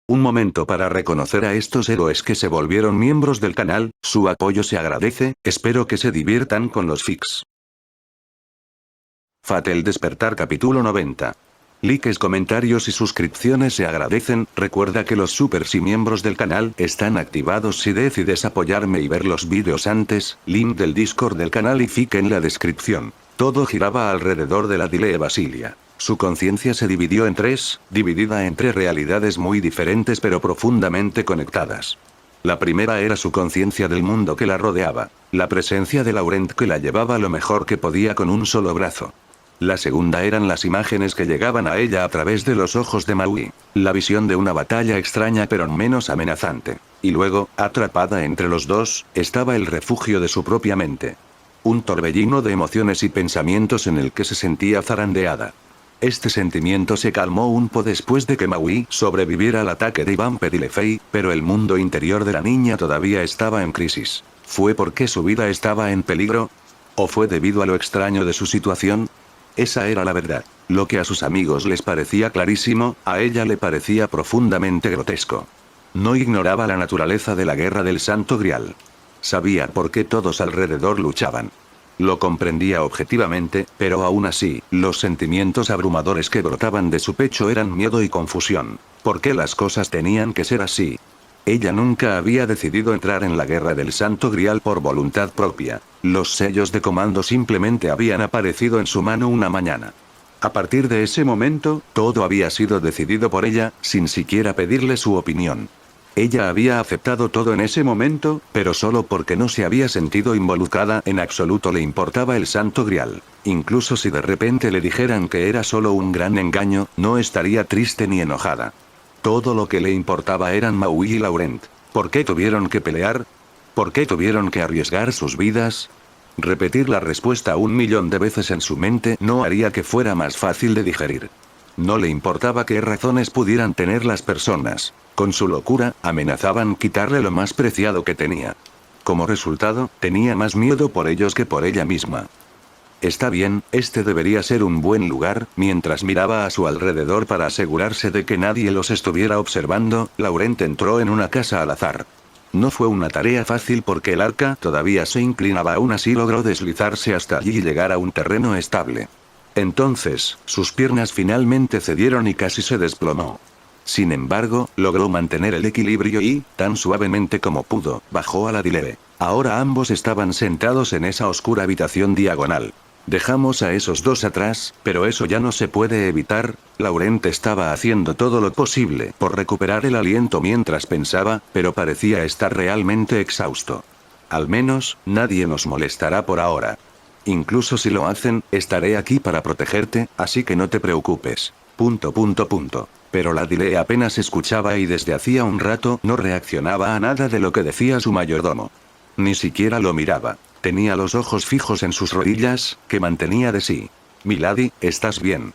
Un momento para reconocer a estos héroes que se volvieron miembros del canal, su apoyo se agradece, espero que se diviertan con los fics. Fate el despertar capítulo 90. Likes, comentarios y suscripciones se agradecen, recuerda que los supers y miembros del canal están activados si decides apoyarme y ver los vídeos antes, link del Discord del canal y fic en la descripción. Todo giraba alrededor de la Dile Basilia. Su conciencia se dividió en tres, dividida en tres realidades muy diferentes pero profundamente conectadas. La primera era su conciencia del mundo que la rodeaba, la presencia de Laurent que la llevaba lo mejor que podía con un solo brazo. La segunda eran las imágenes que llegaban a ella a través de los ojos de Maui, la visión de una batalla extraña pero menos amenazante. Y luego, atrapada entre los dos, estaba el refugio de su propia mente. Un torbellino de emociones y pensamientos en el que se sentía zarandeada. Este sentimiento se calmó un poco después de que Maui sobreviviera al ataque de Ivan Pedilefei, pero el mundo interior de la niña todavía estaba en crisis. ¿Fue porque su vida estaba en peligro? ¿O fue debido a lo extraño de su situación? Esa era la verdad. Lo que a sus amigos les parecía clarísimo, a ella le parecía profundamente grotesco. No ignoraba la naturaleza de la guerra del Santo Grial. Sabía por qué todos alrededor luchaban. Lo comprendía objetivamente, pero aún así, los sentimientos abrumadores que brotaban de su pecho eran miedo y confusión. ¿Por qué las cosas tenían que ser así? Ella nunca había decidido entrar en la guerra del Santo Grial por voluntad propia. Los sellos de comando simplemente habían aparecido en su mano una mañana. A partir de ese momento, todo había sido decidido por ella, sin siquiera pedirle su opinión. Ella había aceptado todo en ese momento, pero solo porque no se había sentido involucrada en absoluto le importaba el Santo Grial. Incluso si de repente le dijeran que era solo un gran engaño, no estaría triste ni enojada. Todo lo que le importaba eran Maui y Laurent. ¿Por qué tuvieron que pelear? ¿Por qué tuvieron que arriesgar sus vidas? Repetir la respuesta 1.000.000 de veces en su mente no haría que fuera más fácil de digerir. No le importaba qué razones pudieran tener las personas. Con su locura, amenazaban quitarle lo más preciado que tenía. Como resultado, tenía más miedo por ellos que por ella misma. Está bien, este debería ser un buen lugar. Mientras miraba a su alrededor para asegurarse de que nadie los estuviera observando, Laurent entró en una casa al azar. No fue una tarea fácil porque el arca todavía se inclinaba, aún así logró deslizarse hasta allí y llegar a un terreno estable. Entonces, sus piernas finalmente cedieron y casi se desplomó. Sin embargo, logró mantener el equilibrio y, tan suavemente como pudo, bajó a la Dile. Ahora ambos estaban sentados en esa oscura habitación diagonal. Dejamos a esos dos atrás, pero eso ya no se puede evitar. Laurent estaba haciendo todo lo posible por recuperar el aliento mientras pensaba, pero parecía estar realmente exhausto. Al menos, nadie nos molestará por ahora. Incluso si lo hacen, estaré aquí para protegerte, así que no te preocupes. ... Pero la Dile apenas escuchaba y desde hacía un rato no reaccionaba a nada de lo que decía su mayordomo. Ni siquiera lo miraba. Tenía los ojos fijos en sus rodillas, que mantenía de sí. «Milady, ¿estás bien?».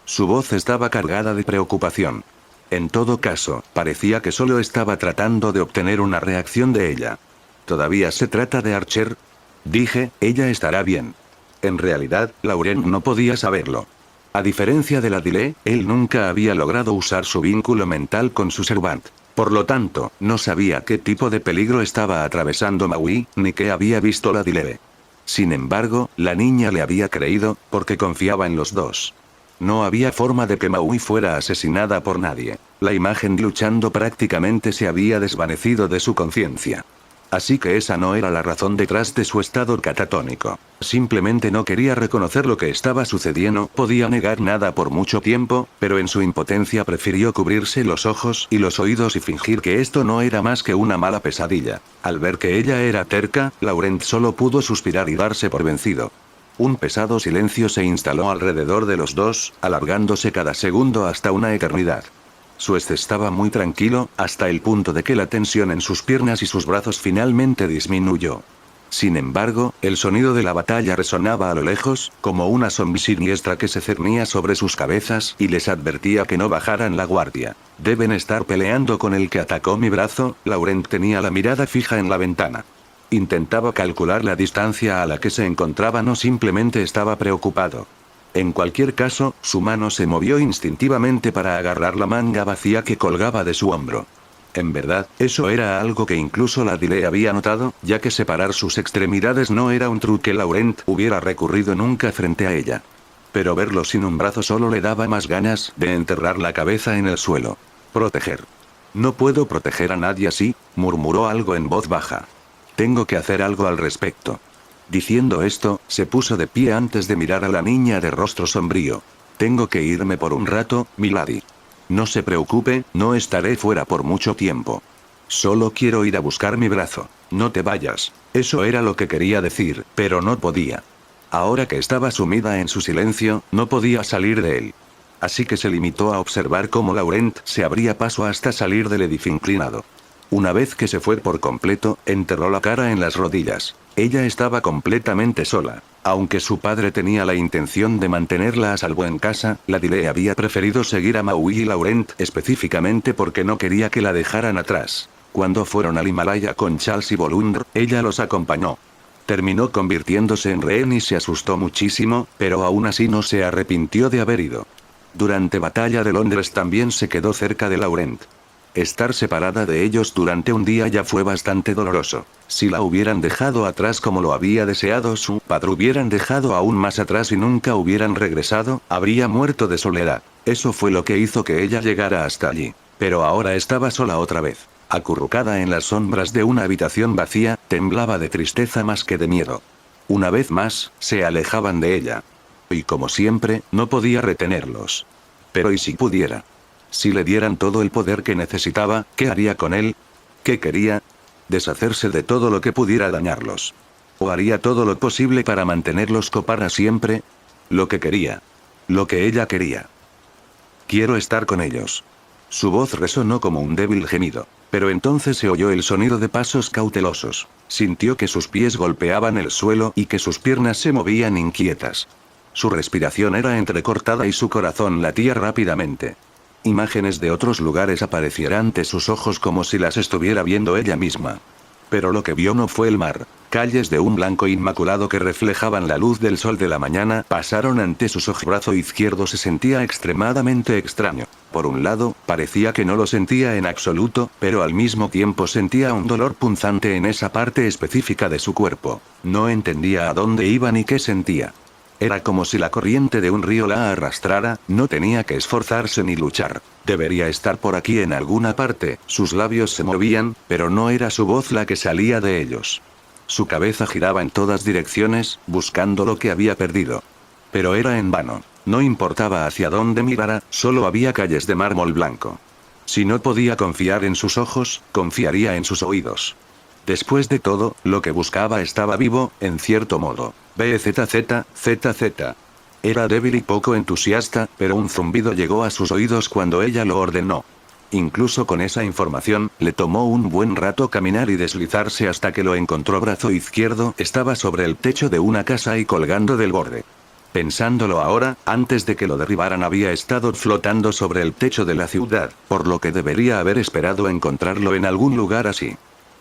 Su voz estaba cargada de preocupación. En todo caso, parecía que solo estaba tratando de obtener una reacción de ella. «¿Todavía se trata de Archer?». Dije, ella estará bien. En realidad, Laurent no podía saberlo. A diferencia de la Dile, él nunca había logrado usar su vínculo mental con su servant. Por lo tanto, no sabía qué tipo de peligro estaba atravesando Maui, ni qué había visto la Dile. Sin embargo, la niña le había creído, porque confiaba en los dos. No había forma de que Maui fuera asesinada por nadie. La imagen luchando prácticamente se había desvanecido de su conciencia. Así que esa no era la razón detrás de su estado catatónico. Simplemente no quería reconocer lo que estaba sucediendo. Podía negar nada por mucho tiempo, pero en su impotencia prefirió cubrirse los ojos y los oídos y fingir que esto no era más que una mala pesadilla. Al ver que ella era terca, Laurent solo pudo suspirar y darse por vencido. Un pesado silencio se instaló alrededor de los dos, alargándose cada segundo hasta una eternidad. Suez estaba muy tranquilo, hasta el punto de que la tensión en sus piernas y sus brazos finalmente disminuyó. Sin embargo, el sonido de la batalla resonaba a lo lejos, como una sombra siniestra que se cernía sobre sus cabezas y les advertía que no bajaran la guardia. «Deben estar peleando con el que atacó mi brazo». Laurent tenía la mirada fija en la ventana. Intentaba calcular la distancia a la que se encontraban o simplemente estaba preocupado. En cualquier caso, su mano se movió instintivamente para agarrar la manga vacía que colgaba de su hombro. En verdad, eso era algo que incluso la Dile había notado, ya que separar sus extremidades no era un truque que Laurent hubiera recurrido nunca frente a ella. Pero verlo sin un brazo solo le daba más ganas de enterrar la cabeza en el suelo. Proteger. No puedo proteger a nadie así, murmuró algo en voz baja. Tengo que hacer algo al respecto. Diciendo esto, se puso de pie antes de mirar a la niña de rostro sombrío. Tengo que irme por un rato, milady. No se preocupe, no estaré fuera por mucho tiempo. Solo quiero ir a buscar mi brazo. No te vayas. Eso era lo que quería decir, pero no podía. Ahora que estaba sumida en su silencio, no podía salir de él. Así que se limitó a observar cómo Laurent se abría paso hasta salir del edificio inclinado. Una vez que se fue por completo, enterró la cara en las rodillas. Ella estaba completamente sola. Aunque su padre tenía la intención de mantenerla a salvo en casa, la Dile había preferido seguir a Maui y Laurent específicamente porque no quería que la dejaran atrás. Cuando fueron al Himalaya con Charles y Bolundre, ella los acompañó. Terminó convirtiéndose en rehén y se asustó muchísimo, pero aún así no se arrepintió de haber ido. Durante Batalla de Londres también se quedó cerca de Laurent. Estar separada de ellos durante un día ya fue bastante doloroso. Si la hubieran dejado atrás como lo había deseado su padre, hubieran dejado aún más atrás y nunca hubieran regresado, habría muerto de soledad. Eso fue lo que hizo que ella llegara hasta allí. Pero ahora estaba sola otra vez. Acurrucada en las sombras de una habitación vacía, temblaba de tristeza más que de miedo. Una vez más, se alejaban de ella. Y como siempre, no podía retenerlos. Pero ¿y si pudiera? Si le dieran todo el poder que necesitaba, ¿qué haría con él? ¿Qué quería? Deshacerse de todo lo que pudiera dañarlos. ¿O haría todo lo posible para mantenerlos para siempre? Lo que quería. Lo que ella quería. Quiero estar con ellos. Su voz resonó como un débil gemido. Pero entonces se oyó el sonido de pasos cautelosos. Sintió que sus pies golpeaban el suelo y que sus piernas se movían inquietas. Su respiración era entrecortada y su corazón latía rápidamente. Imágenes de otros lugares aparecieron ante sus ojos como si las estuviera viendo ella misma. Pero lo que vio no fue el mar. Calles de un blanco inmaculado que reflejaban la luz del sol de la mañana pasaron ante sus ojos. El brazo izquierdo se sentía extremadamente extraño. Por un lado, parecía que no lo sentía en absoluto, pero al mismo tiempo sentía un dolor punzante en esa parte específica de su cuerpo. No entendía a dónde iba ni qué sentía. Era como si la corriente de un río la arrastrara, no tenía que esforzarse ni luchar. Debería estar por aquí en alguna parte, sus labios se movían, pero no era su voz la que salía de ellos. Su cabeza giraba en todas direcciones, buscando lo que había perdido. Pero era en vano. No importaba hacia dónde mirara, solo había calles de mármol blanco. Si no podía confiar en sus ojos, confiaría en sus oídos. Después de todo, lo que buscaba estaba vivo, en cierto modo. BZZ. Era débil y poco entusiasta, pero un zumbido llegó a sus oídos cuando ella lo ordenó. Incluso con esa información, le tomó un buen rato caminar y deslizarse hasta que lo encontró. Brazo izquierdo estaba sobre el techo de una casa y colgando del borde. Pensándolo ahora, antes de que lo derribaran había estado flotando sobre el techo de la ciudad, por lo que debería haber esperado encontrarlo en algún lugar así.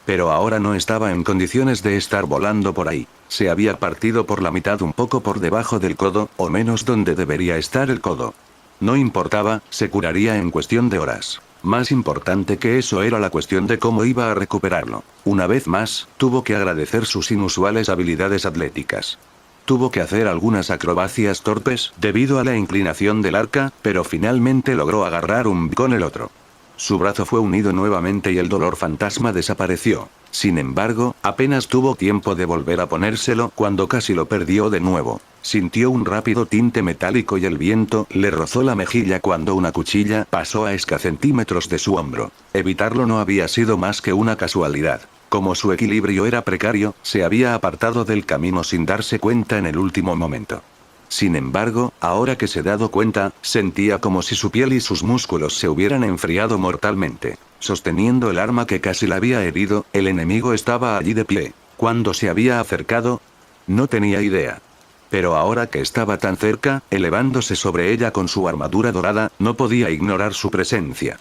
Pero ahora no estaba en condiciones de estar volando por ahí. Se había partido por la mitad un poco por debajo del codo, o menos donde debería estar el codo. No importaba, se curaría en cuestión de horas. Más importante que eso era la cuestión de cómo iba a recuperarlo. Una vez más, tuvo que agradecer sus inusuales habilidades atléticas. Tuvo que hacer algunas acrobacias torpes, debido a la inclinación del arca, pero finalmente logró agarrar un con el otro. Su brazo fue unido nuevamente y el dolor fantasma desapareció. Sin embargo, apenas tuvo tiempo de volver a ponérselo cuando casi lo perdió de nuevo. Sintió un rápido tinte metálico y el viento le rozó la mejilla cuando una cuchilla pasó a escasos centímetros de su hombro. Evitarlo no había sido más que una casualidad. Como su equilibrio era precario, se había apartado del camino sin darse cuenta en el último momento. Sin embargo, ahora que se dado cuenta, sentía como si su piel y sus músculos se hubieran enfriado mortalmente. Sosteniendo el arma que casi la había herido, el enemigo estaba allí de pie. ¿Cuándo se había acercado? No tenía idea. Pero ahora que estaba tan cerca, elevándose sobre ella con su armadura dorada, no podía ignorar su presencia.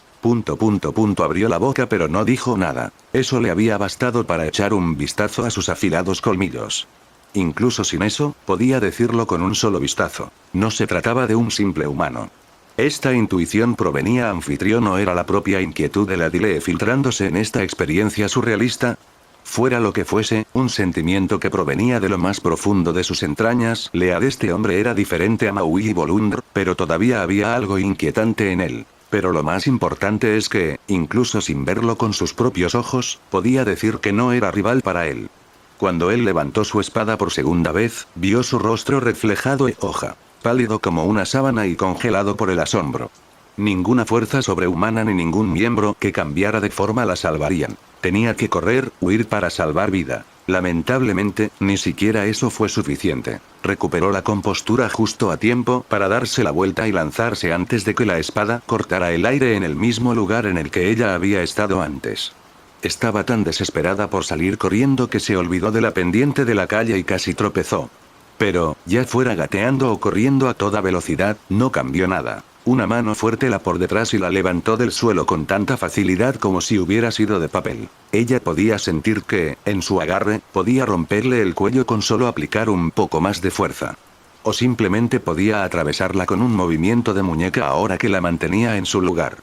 Abrió la boca pero no dijo nada. Eso le había bastado para echar un vistazo a sus afilados colmillos. Incluso sin eso, podía decirlo con un solo vistazo. No se trataba de un simple humano. Esta intuición provenía anfitrión o era la propia inquietud de la Dilee filtrándose en esta experiencia surrealista. Fuera lo que fuese, un sentimiento que provenía de lo más profundo de sus entrañas, Lea de este hombre era diferente a Maui y Bolundr, pero todavía había algo inquietante en él. Pero lo más importante es que, incluso sin verlo con sus propios ojos, podía decir que no era rival para él. Cuando él levantó su espada por segunda vez, vio su rostro reflejado en hoja, pálido como una sábana y congelado por el asombro. Ninguna fuerza sobrehumana ni ningún miembro que cambiara de forma la salvarían. Tenía que correr, huir para salvar vida. Lamentablemente, ni siquiera eso fue suficiente. Recuperó la compostura justo a tiempo para darse la vuelta y lanzarse antes de que la espada cortara el aire en el mismo lugar en el que ella había estado antes. Estaba tan desesperada por salir corriendo que se olvidó de la pendiente de la calle y casi tropezó. Pero, ya fuera gateando o corriendo a toda velocidad, no cambió nada. Una mano fuerte la por detrás y la levantó del suelo con tanta facilidad como si hubiera sido de papel. Ella podía sentir que, en su agarre, podía romperle el cuello con solo aplicar un poco más de fuerza. O simplemente podía atravesarla con un movimiento de muñeca ahora que la mantenía en su lugar.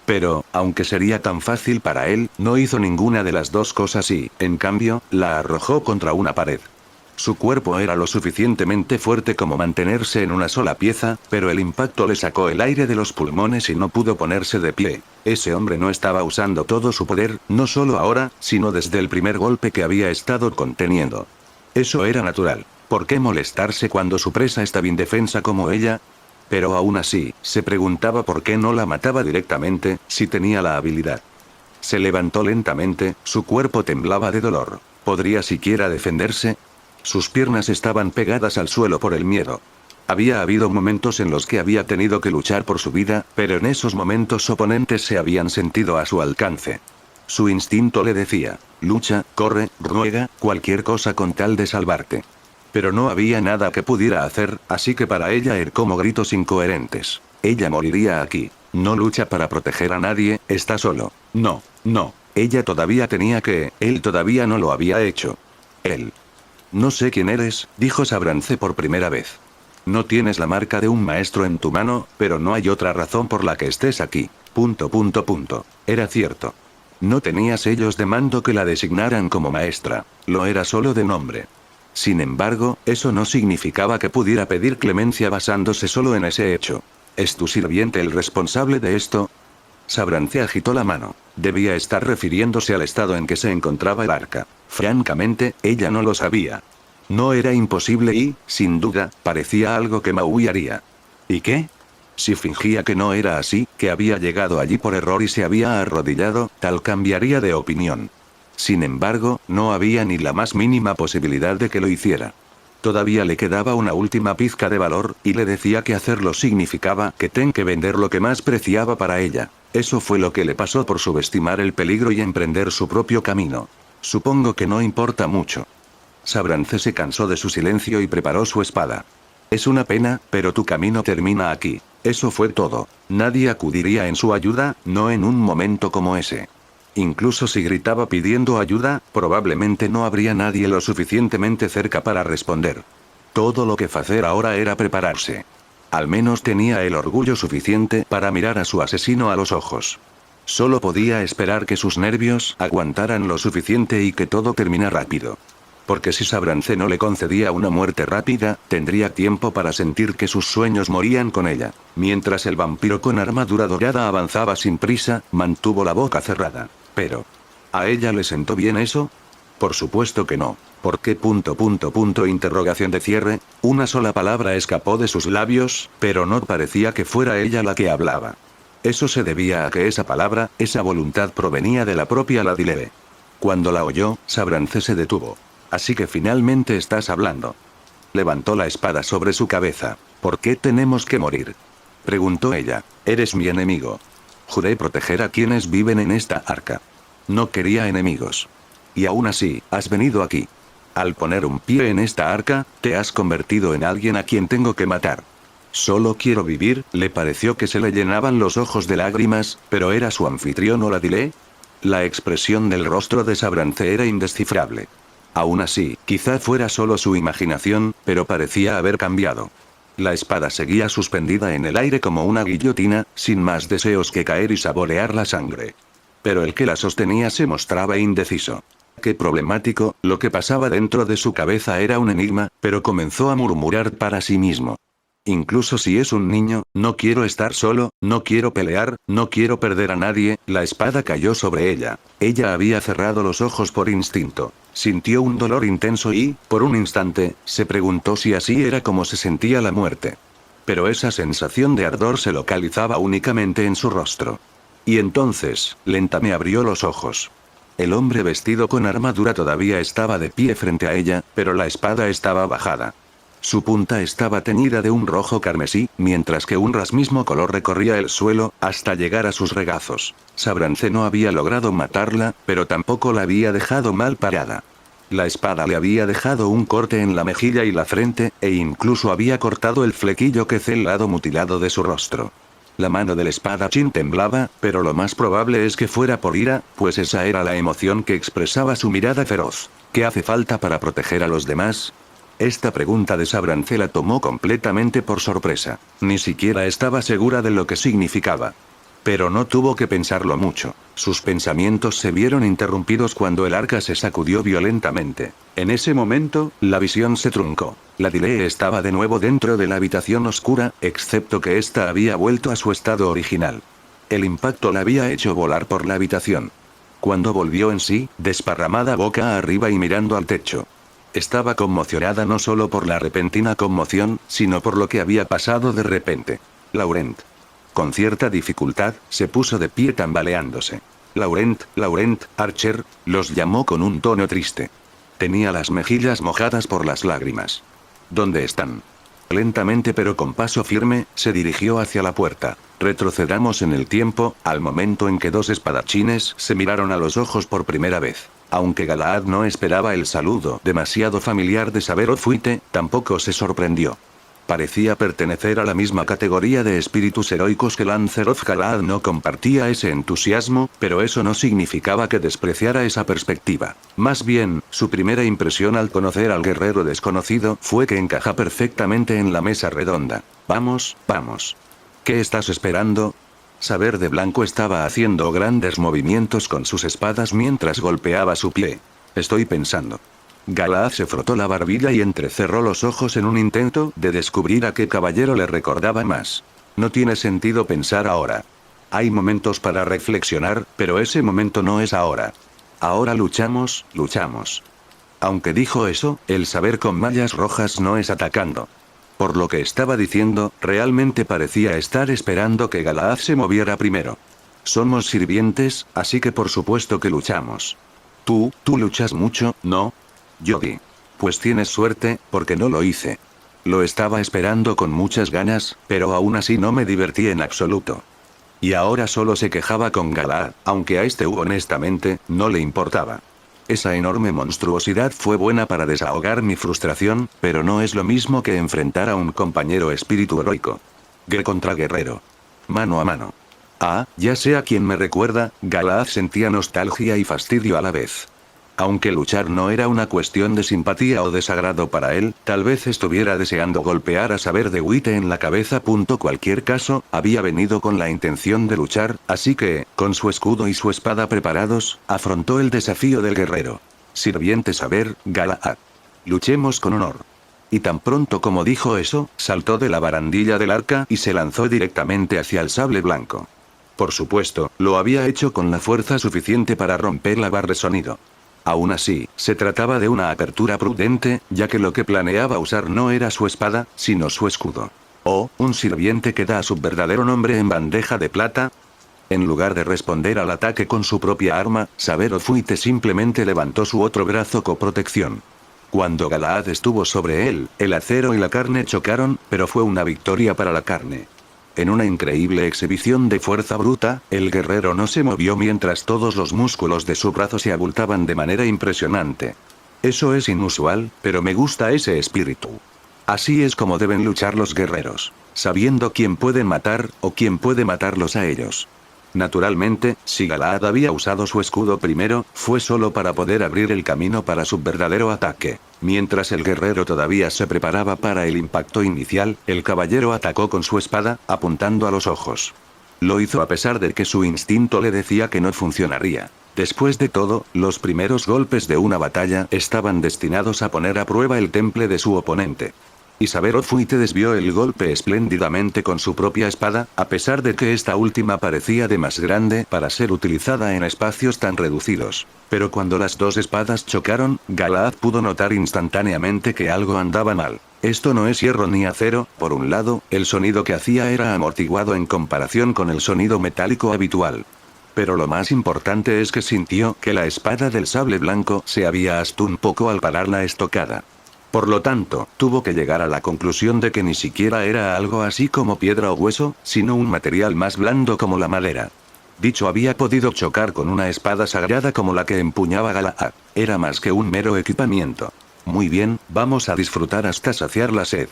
Pero, aunque sería tan fácil para él, no hizo ninguna de las dos cosas y, en cambio, la arrojó contra una pared. Su cuerpo era lo suficientemente fuerte como mantenerse en una sola pieza, pero el impacto le sacó el aire de los pulmones y no pudo ponerse de pie. Ese hombre no estaba usando todo su poder, no solo ahora, sino desde el primer golpe que había estado conteniendo. Eso era natural. ¿Por qué molestarse cuando su presa estaba indefensa como ella? Pero aún así, se preguntaba por qué no la mataba directamente, si tenía la habilidad. Se levantó lentamente, su cuerpo temblaba de dolor. ¿Podría siquiera defenderse? Sus piernas estaban pegadas al suelo por el miedo. Había habido momentos en los que había tenido que luchar por su vida, pero en esos momentos oponentes se habían sentido a su alcance. Su instinto le decía, lucha, corre, ruega, cualquier cosa con tal de salvarte. Pero no había nada que pudiera hacer, así que para ella eran como gritos incoherentes. Ella moriría aquí. No lucha para proteger a nadie, está solo. No, no. Ella todavía tenía que, él todavía no lo había hecho. Él. No sé quién eres, dijo Sabrance por primera vez. No tienes la marca de un maestro en tu mano, pero no hay otra razón por la que estés aquí. ... Era cierto. No tenía sellos de mando que la designaran como maestra. Lo era solo de nombre. Sin embargo, eso no significaba que pudiera pedir clemencia basándose solo en ese hecho. ¿Es tu sirviente el responsable de esto? Sabrance agitó la mano. Debía estar refiriéndose al estado en que se encontraba el arca. Francamente, ella no lo sabía. No era imposible y, sin duda, parecía algo que Maui haría. ¿Y qué? Si fingía que no era así, que había llegado allí por error y se había arrodillado, tal cambiaría de opinión. Sin embargo, no había ni la más mínima posibilidad de que lo hiciera. Todavía le quedaba una última pizca de valor, y le decía que hacerlo significaba que ten que vender lo que más preciaba para ella. Eso fue lo que le pasó por subestimar el peligro y emprender su propio camino. Supongo que no importa mucho. Sabrance se cansó de su silencio y preparó su espada. Es una pena, pero tu camino termina aquí. Eso fue todo. Nadie acudiría en su ayuda, no en un momento como ese. Incluso si gritaba pidiendo ayuda, probablemente no habría nadie lo suficientemente cerca para responder. Todo lo que hacer ahora era prepararse. Al menos tenía el orgullo suficiente para mirar a su asesino a los ojos. Solo podía esperar que sus nervios aguantaran lo suficiente y que todo termina rápido. Porque si Sabrance no le concedía una muerte rápida, tendría tiempo para sentir que sus sueños morían con ella. Mientras el vampiro con armadura dorada avanzaba sin prisa, mantuvo la boca cerrada. Pero, ¿a ella le sentó bien eso? Por supuesto que no. ¿Por qué? Interrogación de cierre. Una sola palabra escapó de sus labios, pero no parecía que fuera ella la que hablaba. Eso se debía a que esa palabra, esa voluntad provenía de la propia Ladileve. Cuando la oyó, Sabrance se detuvo. Así que finalmente estás hablando. Levantó la espada sobre su cabeza. ¿Por qué tenemos que morir? Preguntó ella. Eres mi enemigo. Juré proteger a quienes viven en esta arca. No quería enemigos. Y aún así, has venido aquí. Al poner un pie en esta arca, te has convertido en alguien a quien tengo que matar. Solo quiero vivir, le pareció que se le llenaban los ojos de lágrimas, pero ¿era su anfitrión o Ladilé? La expresión del rostro de Sabrance era indescifrable. Aún así, quizá fuera solo su imaginación, pero parecía haber cambiado. La espada seguía suspendida en el aire como una guillotina, sin más deseos que caer y saborear la sangre. Pero el que la sostenía se mostraba indeciso. Qué problemático, lo que pasaba dentro de su cabeza era un enigma, pero comenzó a murmurar para sí mismo. Incluso si es un niño, no quiero estar solo, no quiero pelear, no quiero perder a nadie. La espada cayó sobre ella. Ella había cerrado los ojos por instinto. Sintió un dolor intenso y, por un instante, se preguntó si así era como se sentía la muerte. Pero esa sensación de ardor se localizaba únicamente en su rostro. Y entonces, lentamente abrió los ojos. El hombre vestido con armadura todavía estaba de pie frente a ella, pero la espada estaba bajada. Su punta estaba teñida de un rojo carmesí, mientras que un mismo color recorría el suelo, hasta llegar a sus regazos. Sabrance no había logrado matarla, pero tampoco la había dejado mal parada. La espada le había dejado un corte en la mejilla y la frente, e incluso había cortado el flequillo que el lado mutilado de su rostro. La mano del espadachín temblaba, pero lo más probable es que fuera por ira, pues esa era la emoción que expresaba su mirada feroz. ¿Qué hace falta para proteger a los demás? Esta pregunta de Sabrance la tomó completamente por sorpresa. Ni siquiera estaba segura de lo que significaba. Pero no tuvo que pensarlo mucho. Sus pensamientos se vieron interrumpidos cuando el arca se sacudió violentamente. En ese momento, la visión se truncó. La Dilee estaba de nuevo dentro de la habitación oscura, excepto que ésta había vuelto a su estado original. El impacto la había hecho volar por la habitación. Cuando volvió en sí, desparramada boca arriba y mirando al techo. Estaba conmocionada no solo por la repentina conmoción, sino por lo que había pasado de repente. Laurent. Con cierta dificultad, se puso de pie tambaleándose. Laurent, Archer, los llamó con un tono triste. Tenía las mejillas mojadas por las lágrimas. ¿Dónde están? Lentamente pero con paso firme, se dirigió hacia la puerta. Retrocedamos en el tiempo, al momento en que dos espadachines se miraron a los ojos por primera vez. Aunque Galahad no esperaba el saludo demasiado familiar de Saber-Ofuite, tampoco se sorprendió. Parecía pertenecer a la misma categoría de espíritus heroicos que Lanzaroth. Galahad no compartía ese entusiasmo, pero eso no significaba que despreciara esa perspectiva. Más bien, su primera impresión al conocer al guerrero desconocido fue que encaja perfectamente en la mesa redonda. Vamos, vamos. ¿Qué estás esperando? Saber de Blanco estaba haciendo grandes movimientos con sus espadas mientras golpeaba su pie. Estoy pensando. Galahad se frotó la barbilla y entrecerró los ojos en un intento de descubrir a qué caballero le recordaba más. No tiene sentido pensar ahora. Hay momentos para reflexionar, pero ese momento no es ahora. Ahora luchamos. Aunque dijo eso, el saber con mallas rojas no es atacando. Por lo que estaba diciendo, realmente parecía estar esperando que Galahad se moviera primero. Somos sirvientes, así que por supuesto que luchamos. Tú luchas mucho, ¿no? Yogi. Pues tienes suerte, porque no lo hice. Lo estaba esperando con muchas ganas, pero aún así no me divertí en absoluto. Y ahora solo se quejaba con Galahad, aunque a este honestamente, no le importaba. Esa enorme monstruosidad fue buena para desahogar mi frustración, pero no es lo mismo que enfrentar a un compañero espíritu heroico. Contra guerrero. Mano a mano. Ah, ya sé a quién me recuerda. Galahad sentía nostalgia y fastidio a la vez. Aunque luchar no era una cuestión de simpatía o desagrado para él, tal vez estuviera deseando golpear a Saber-Ofuite en la cabeza. Cualquier caso, había venido con la intención de luchar, así que, con su escudo y su espada preparados, afrontó el desafío del guerrero. Sirviente Saber, Galahad. Luchemos con honor. Y tan pronto como dijo eso, saltó de la barandilla del arca y se lanzó directamente hacia el sable blanco. Por supuesto, lo había hecho con la fuerza suficiente para romper la barra de sonido. Aún así, se trataba de una apertura prudente, ya que lo que planeaba usar no era su espada, sino su escudo. Oh, un sirviente que da su verdadero nombre en bandeja de plata. En lugar de responder al ataque con su propia arma, Saber-Ofuite simplemente levantó su otro brazo como protección. Cuando Galahad estuvo sobre él, el acero y la carne chocaron, pero fue una victoria para la carne. En una increíble exhibición de fuerza bruta, el guerrero no se movió mientras todos los músculos de su brazo se abultaban de manera impresionante. Eso es inusual, pero me gusta ese espíritu. Así es como deben luchar los guerreros, sabiendo quién pueden matar, o quién puede matarlos a ellos. Naturalmente, si Galaad había usado su escudo primero, fue solo para poder abrir el camino para su verdadero ataque. Mientras el guerrero todavía se preparaba para el impacto inicial, el caballero atacó con su espada, apuntando a los ojos. Lo hizo a pesar de que su instinto le decía que no funcionaría. Después de todo, los primeros golpes de una batalla estaban destinados a poner a prueba el temple de su oponente. Isabel Fuite desvió el golpe espléndidamente con su propia espada, a pesar de que esta última parecía de más grande para ser utilizada en espacios tan reducidos. Pero cuando las dos espadas chocaron, Galaad pudo notar instantáneamente que algo andaba mal. Esto no es hierro ni acero, por un lado, el sonido que hacía era amortiguado en comparación con el sonido metálico habitual. Pero lo más importante es que sintió que la espada del sable blanco se había hasta un poco al parar la estocada. Por lo tanto, tuvo que llegar a la conclusión de que ni siquiera era algo así como piedra o hueso, sino un material más blando como la madera. Dicho había podido chocar con una espada sagrada como la que empuñaba Galaad. Era más que un mero equipamiento. Muy bien, vamos a disfrutar hasta saciar la sed.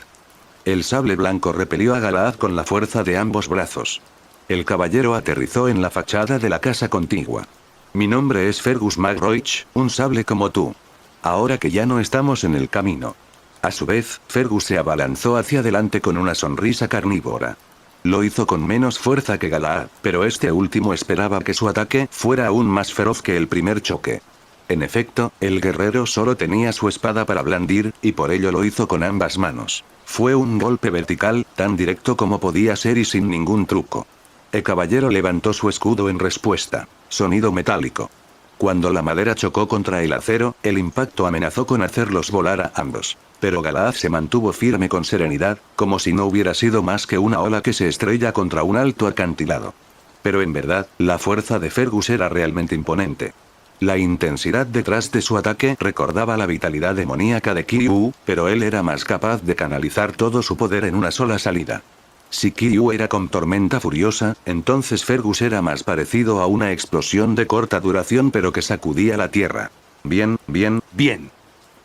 El sable blanco repelió a Galaad con la fuerza de ambos brazos. El caballero aterrizó en la fachada de la casa contigua. Mi nombre es Fergus MacRoach, un sable como tú. Ahora que ya no estamos en el camino. A su vez, Fergus se abalanzó hacia adelante con una sonrisa carnívora. Lo hizo con menos fuerza que Galaad, pero este último esperaba que su ataque fuera aún más feroz que el primer choque. En efecto, el guerrero solo tenía su espada para blandir, y por ello lo hizo con ambas manos. Fue un golpe vertical, tan directo como podía ser y sin ningún truco. El caballero levantó su escudo en respuesta. Sonido metálico. Cuando la madera chocó contra el acero, el impacto amenazó con hacerlos volar a ambos. Pero Galaad se mantuvo firme con serenidad, como si no hubiera sido más que una ola que se estrella contra un alto acantilado. Pero en verdad, la fuerza de Fergus era realmente imponente. La intensidad detrás de su ataque recordaba la vitalidad demoníaca de Kyu, pero él era más capaz de canalizar todo su poder en una sola salida. Si Kyu era con tormenta furiosa, entonces Fergus era más parecido a una explosión de corta duración pero que sacudía la tierra. Bien, bien, bien.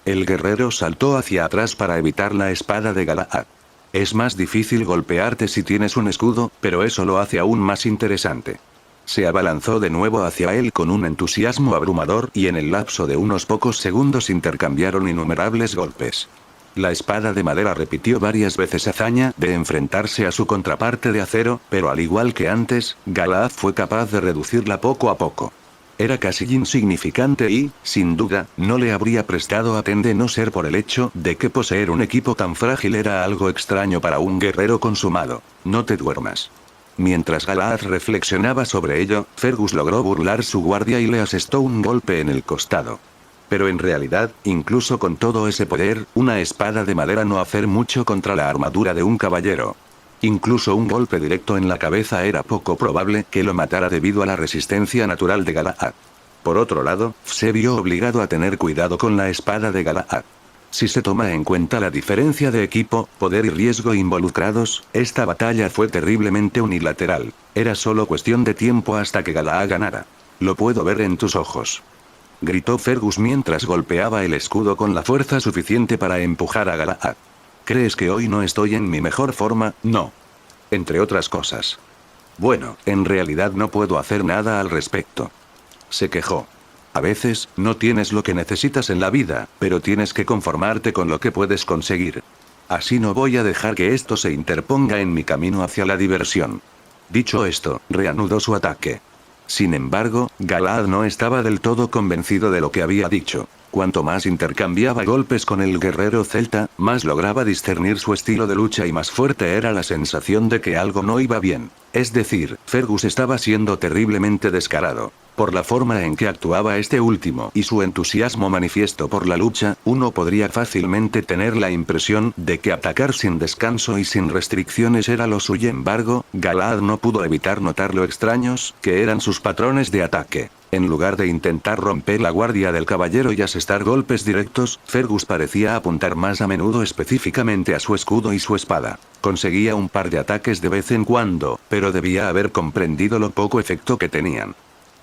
El guerrero saltó hacia atrás para evitar la espada de Galaad. Es más difícil golpearte si tienes un escudo, pero eso lo hace aún más interesante. Se abalanzó de nuevo hacia él con un entusiasmo abrumador y en el lapso de unos pocos segundos intercambiaron innumerables golpes. La espada de madera repitió varias veces hazaña de enfrentarse a su contraparte de acero, pero al igual que antes, Galaad fue capaz de reducirla poco a poco. Era casi insignificante y, sin duda, no le habría prestado atención de no ser por el hecho de que poseer un equipo tan frágil era algo extraño para un guerrero consumado. No te duermas. Mientras Galaad reflexionaba sobre ello, Fergus logró burlar su guardia y le asestó un golpe en el costado. Pero en realidad, incluso con todo ese poder, una espada de madera no hacer mucho contra la armadura de un caballero. Incluso un golpe directo en la cabeza era poco probable que lo matara debido a la resistencia natural de Galaad. Por otro lado, se vio obligado a tener cuidado con la espada de Galaad. Si se toma en cuenta la diferencia de equipo, poder y riesgo involucrados, esta batalla fue terriblemente unilateral. Era solo cuestión de tiempo hasta que Galaad ganara. Lo puedo ver en tus ojos. Gritó Fergus mientras golpeaba el escudo con la fuerza suficiente para empujar a Galaad. ¿Crees que hoy no estoy en mi mejor forma? No. Entre otras cosas. Bueno, en realidad no puedo hacer nada al respecto. Se quejó. A veces, no tienes lo que necesitas en la vida, pero tienes que conformarte con lo que puedes conseguir. Así no voy a dejar que esto se interponga en mi camino hacia la diversión. Dicho esto, reanudó su ataque. Sin embargo, Galaad no estaba del todo convencido de lo que había dicho. Cuanto más intercambiaba golpes con el guerrero celta, más lograba discernir su estilo de lucha y más fuerte era la sensación de que algo no iba bien. Es decir, Fergus estaba siendo terriblemente descarado. Por la forma en que actuaba este último y su entusiasmo manifiesto por la lucha, uno podría fácilmente tener la impresión de que atacar sin descanso y sin restricciones era lo suyo. Sin embargo, Galaad no pudo evitar notar lo extraños que eran sus patrones de ataque. En lugar de intentar romper la guardia del caballero y asestar golpes directos, Fergus parecía apuntar más a menudo específicamente a su escudo y su espada. Conseguía un par de ataques de vez en cuando, pero debía haber comprendido lo poco efecto que tenían.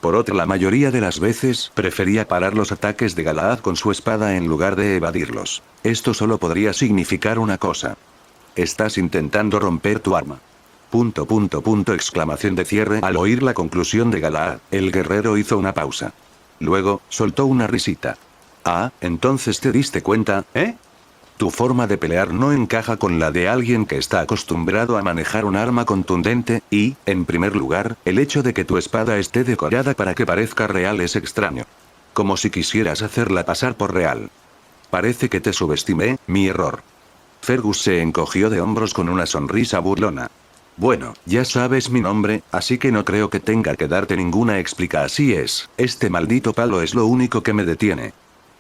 Por otra, la mayoría de las veces prefería parar los ataques de Galaad con su espada en lugar de evadirlos. Esto solo podría significar una cosa. Estás intentando romper tu arma. Exclamación de cierre. Al oír la conclusión de Galaad, el guerrero hizo una pausa. Luego, soltó una risita. Ah, entonces te diste cuenta, ¿eh? Tu forma de pelear no encaja con la de alguien que está acostumbrado a manejar un arma contundente, y, en primer lugar, el hecho de que tu espada esté decorada para que parezca real es extraño. Como si quisieras hacerla pasar por real. Parece que te subestimé, mi error. Fergus se encogió de hombros con una sonrisa burlona. Bueno, ya sabes mi nombre, así que no creo que tenga que darte ninguna explicación. Así es, este maldito palo es lo único que me detiene.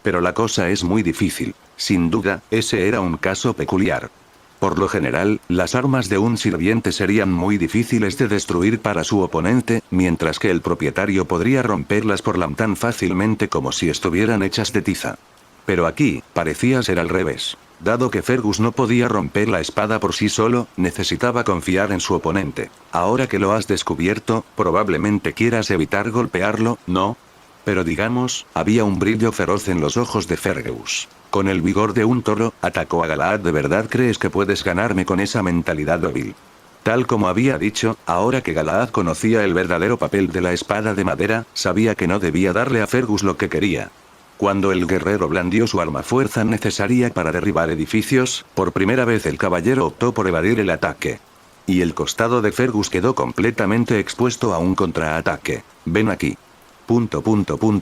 Pero la cosa es muy difícil. Sin duda, ese era un caso peculiar. Por lo general, las armas de un sirviente serían muy difíciles de destruir para su oponente, mientras que el propietario podría romperlas tan fácilmente como si estuvieran hechas de tiza. Pero aquí, parecía ser al revés. Dado que Fergus no podía romper la espada por sí solo, necesitaba confiar en su oponente. Ahora que lo has descubierto, probablemente quieras evitar golpearlo, ¿no? Pero digamos, había un brillo feroz en los ojos de Fergus. Con el vigor de un toro, atacó a Galaad. ¿De verdad crees que puedes ganarme con esa mentalidad débil? Tal como había dicho, ahora que Galaad conocía el verdadero papel de la espada de madera, sabía que no debía darle a Fergus lo que quería. Cuando el guerrero blandió su arma fuerza necesaria para derribar edificios, por primera vez el caballero optó por evadir el ataque. Y el costado de Fergus quedó completamente expuesto a un contraataque. Ven aquí.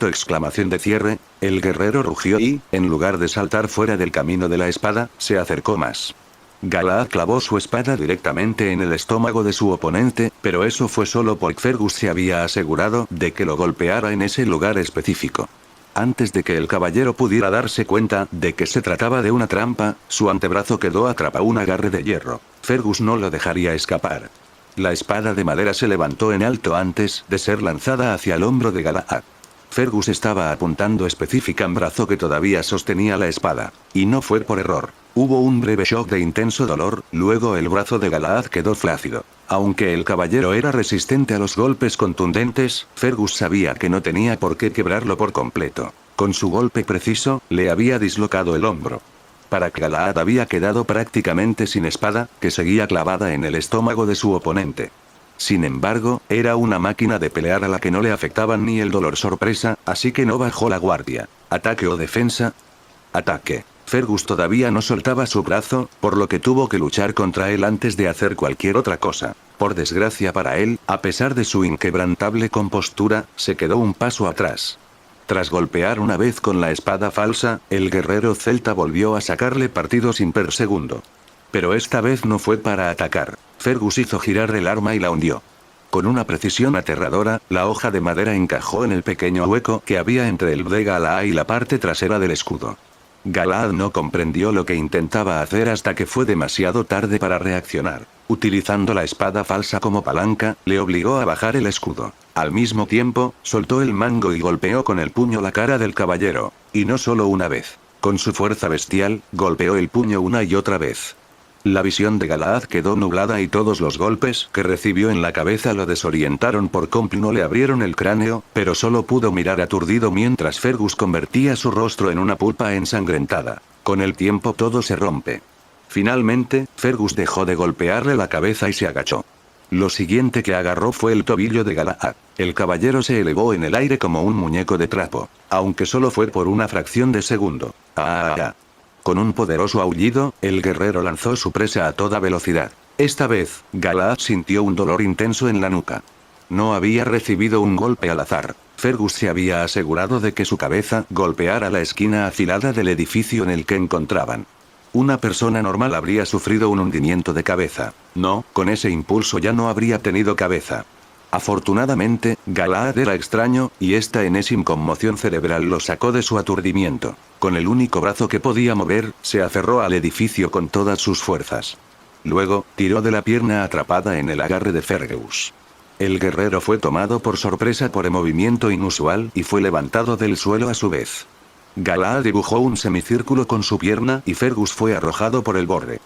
Exclamación de cierre. El guerrero rugió y, en lugar de saltar fuera del camino de la espada, se acercó más. Galaad clavó su espada directamente en el estómago de su oponente, pero eso fue solo porque Fergus se había asegurado de que lo golpeara en ese lugar específico. Antes de que el caballero pudiera darse cuenta de que se trataba de una trampa, su antebrazo quedó atrapado un agarre de hierro. Fergus no lo dejaría escapar. La espada de madera se levantó en alto antes de ser lanzada hacia el hombro de Galaad. Fergus estaba apuntando específica al brazo que todavía sostenía la espada. Y no fue por error. Hubo un breve shock de intenso dolor, luego el brazo de Galaad quedó flácido. Aunque el caballero era resistente a los golpes contundentes, Fergus sabía que no tenía por qué quebrarlo por completo. Con su golpe preciso, le había dislocado el hombro. Para que Galaad había quedado prácticamente sin espada, que seguía clavada en el estómago de su oponente. Sin embargo, era una máquina de pelear a la que no le afectaban ni el dolor sorpresa, así que no bajó la guardia. ¿Ataque o defensa? Ataque. Fergus todavía no soltaba su brazo, por lo que tuvo que luchar contra él antes de hacer cualquier otra cosa. Por desgracia para él, a pesar de su inquebrantable compostura, se quedó un paso atrás. Tras golpear una vez con la espada falsa, el guerrero celta volvió a sacarle partido sin per segundo. Pero esta vez no fue para atacar. Fergus hizo girar el arma y la hundió. Con una precisión aterradora, la hoja de madera encajó en el pequeño hueco que había entre el de Galaad y la parte trasera del escudo. Galaad no comprendió lo que intentaba hacer hasta que fue demasiado tarde para reaccionar. Utilizando la espada falsa como palanca, le obligó a bajar el escudo. Al mismo tiempo, soltó el mango y golpeó con el puño la cara del caballero. Y no solo una vez. Con su fuerza bestial, golpeó el puño una y otra vez. La visión de Galaad quedó nublada y todos los golpes que recibió en la cabeza lo desorientaron por completo. No le abrieron el cráneo, pero solo pudo mirar aturdido mientras Fergus convertía su rostro en una pulpa ensangrentada. Con el tiempo todo se rompe. Finalmente, Fergus dejó de golpearle la cabeza y se agachó. Lo siguiente que agarró fue el tobillo de Galaad. El caballero se elevó en el aire como un muñeco de trapo, aunque solo fue por una fracción de segundo. Con un poderoso aullido, el guerrero lanzó su presa a toda velocidad. Esta vez, Galaad sintió un dolor intenso en la nuca. No había recibido un golpe al azar. Fergus se había asegurado de que su cabeza golpeara la esquina afilada del edificio en el que encontraban. Una persona normal habría sufrido un hundimiento de cabeza. No, con ese impulso ya no habría tenido cabeza. Afortunadamente, Galaad era extraño, y esta enésima conmoción cerebral lo sacó de su aturdimiento. Con el único brazo que podía mover, se aferró al edificio con todas sus fuerzas. Luego, tiró de la pierna atrapada en el agarre de Fergus. El guerrero fue tomado por sorpresa por el movimiento inusual y fue levantado del suelo a su vez. Galaad dibujó un semicírculo con su pierna y Fergus fue arrojado por el borde.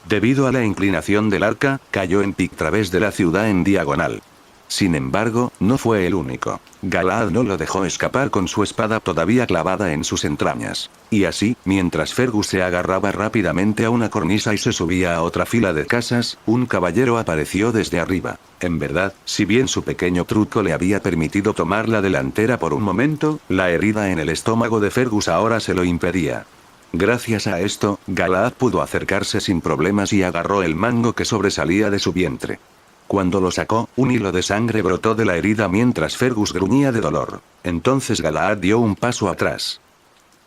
Debido a la inclinación del arca, cayó en pic a través de la ciudad en diagonal. Sin embargo, no fue el único. Galahad no lo dejó escapar con su espada todavía clavada en sus entrañas. Y así, mientras Fergus se agarraba rápidamente a una cornisa y se subía a otra fila de casas, un caballero apareció desde arriba. En verdad, si bien su pequeño truco le había permitido tomar la delantera por un momento, la herida en el estómago de Fergus ahora se lo impedía. Gracias a esto, Galahad pudo acercarse sin problemas y agarró el mango que sobresalía de su vientre. Cuando lo sacó, un hilo de sangre brotó de la herida mientras Fergus gruñía de dolor. Entonces Galahad dio un paso atrás.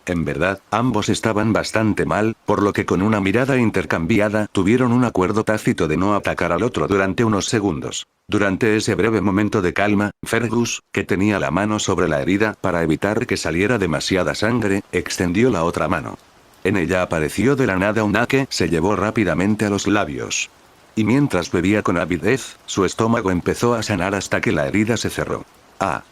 En verdad, ambos estaban bastante mal, por lo que con una mirada intercambiada tuvieron un acuerdo tácito de no atacar al otro durante unos segundos. Durante ese breve momento de calma, Fergus, que tenía la mano sobre la herida para evitar que saliera demasiada sangre, extendió la otra mano. En ella apareció de la nada un que se llevó rápidamente a los labios. Y mientras bebía con avidez, su estómago empezó a sanar hasta que la herida se cerró. ¡Ah!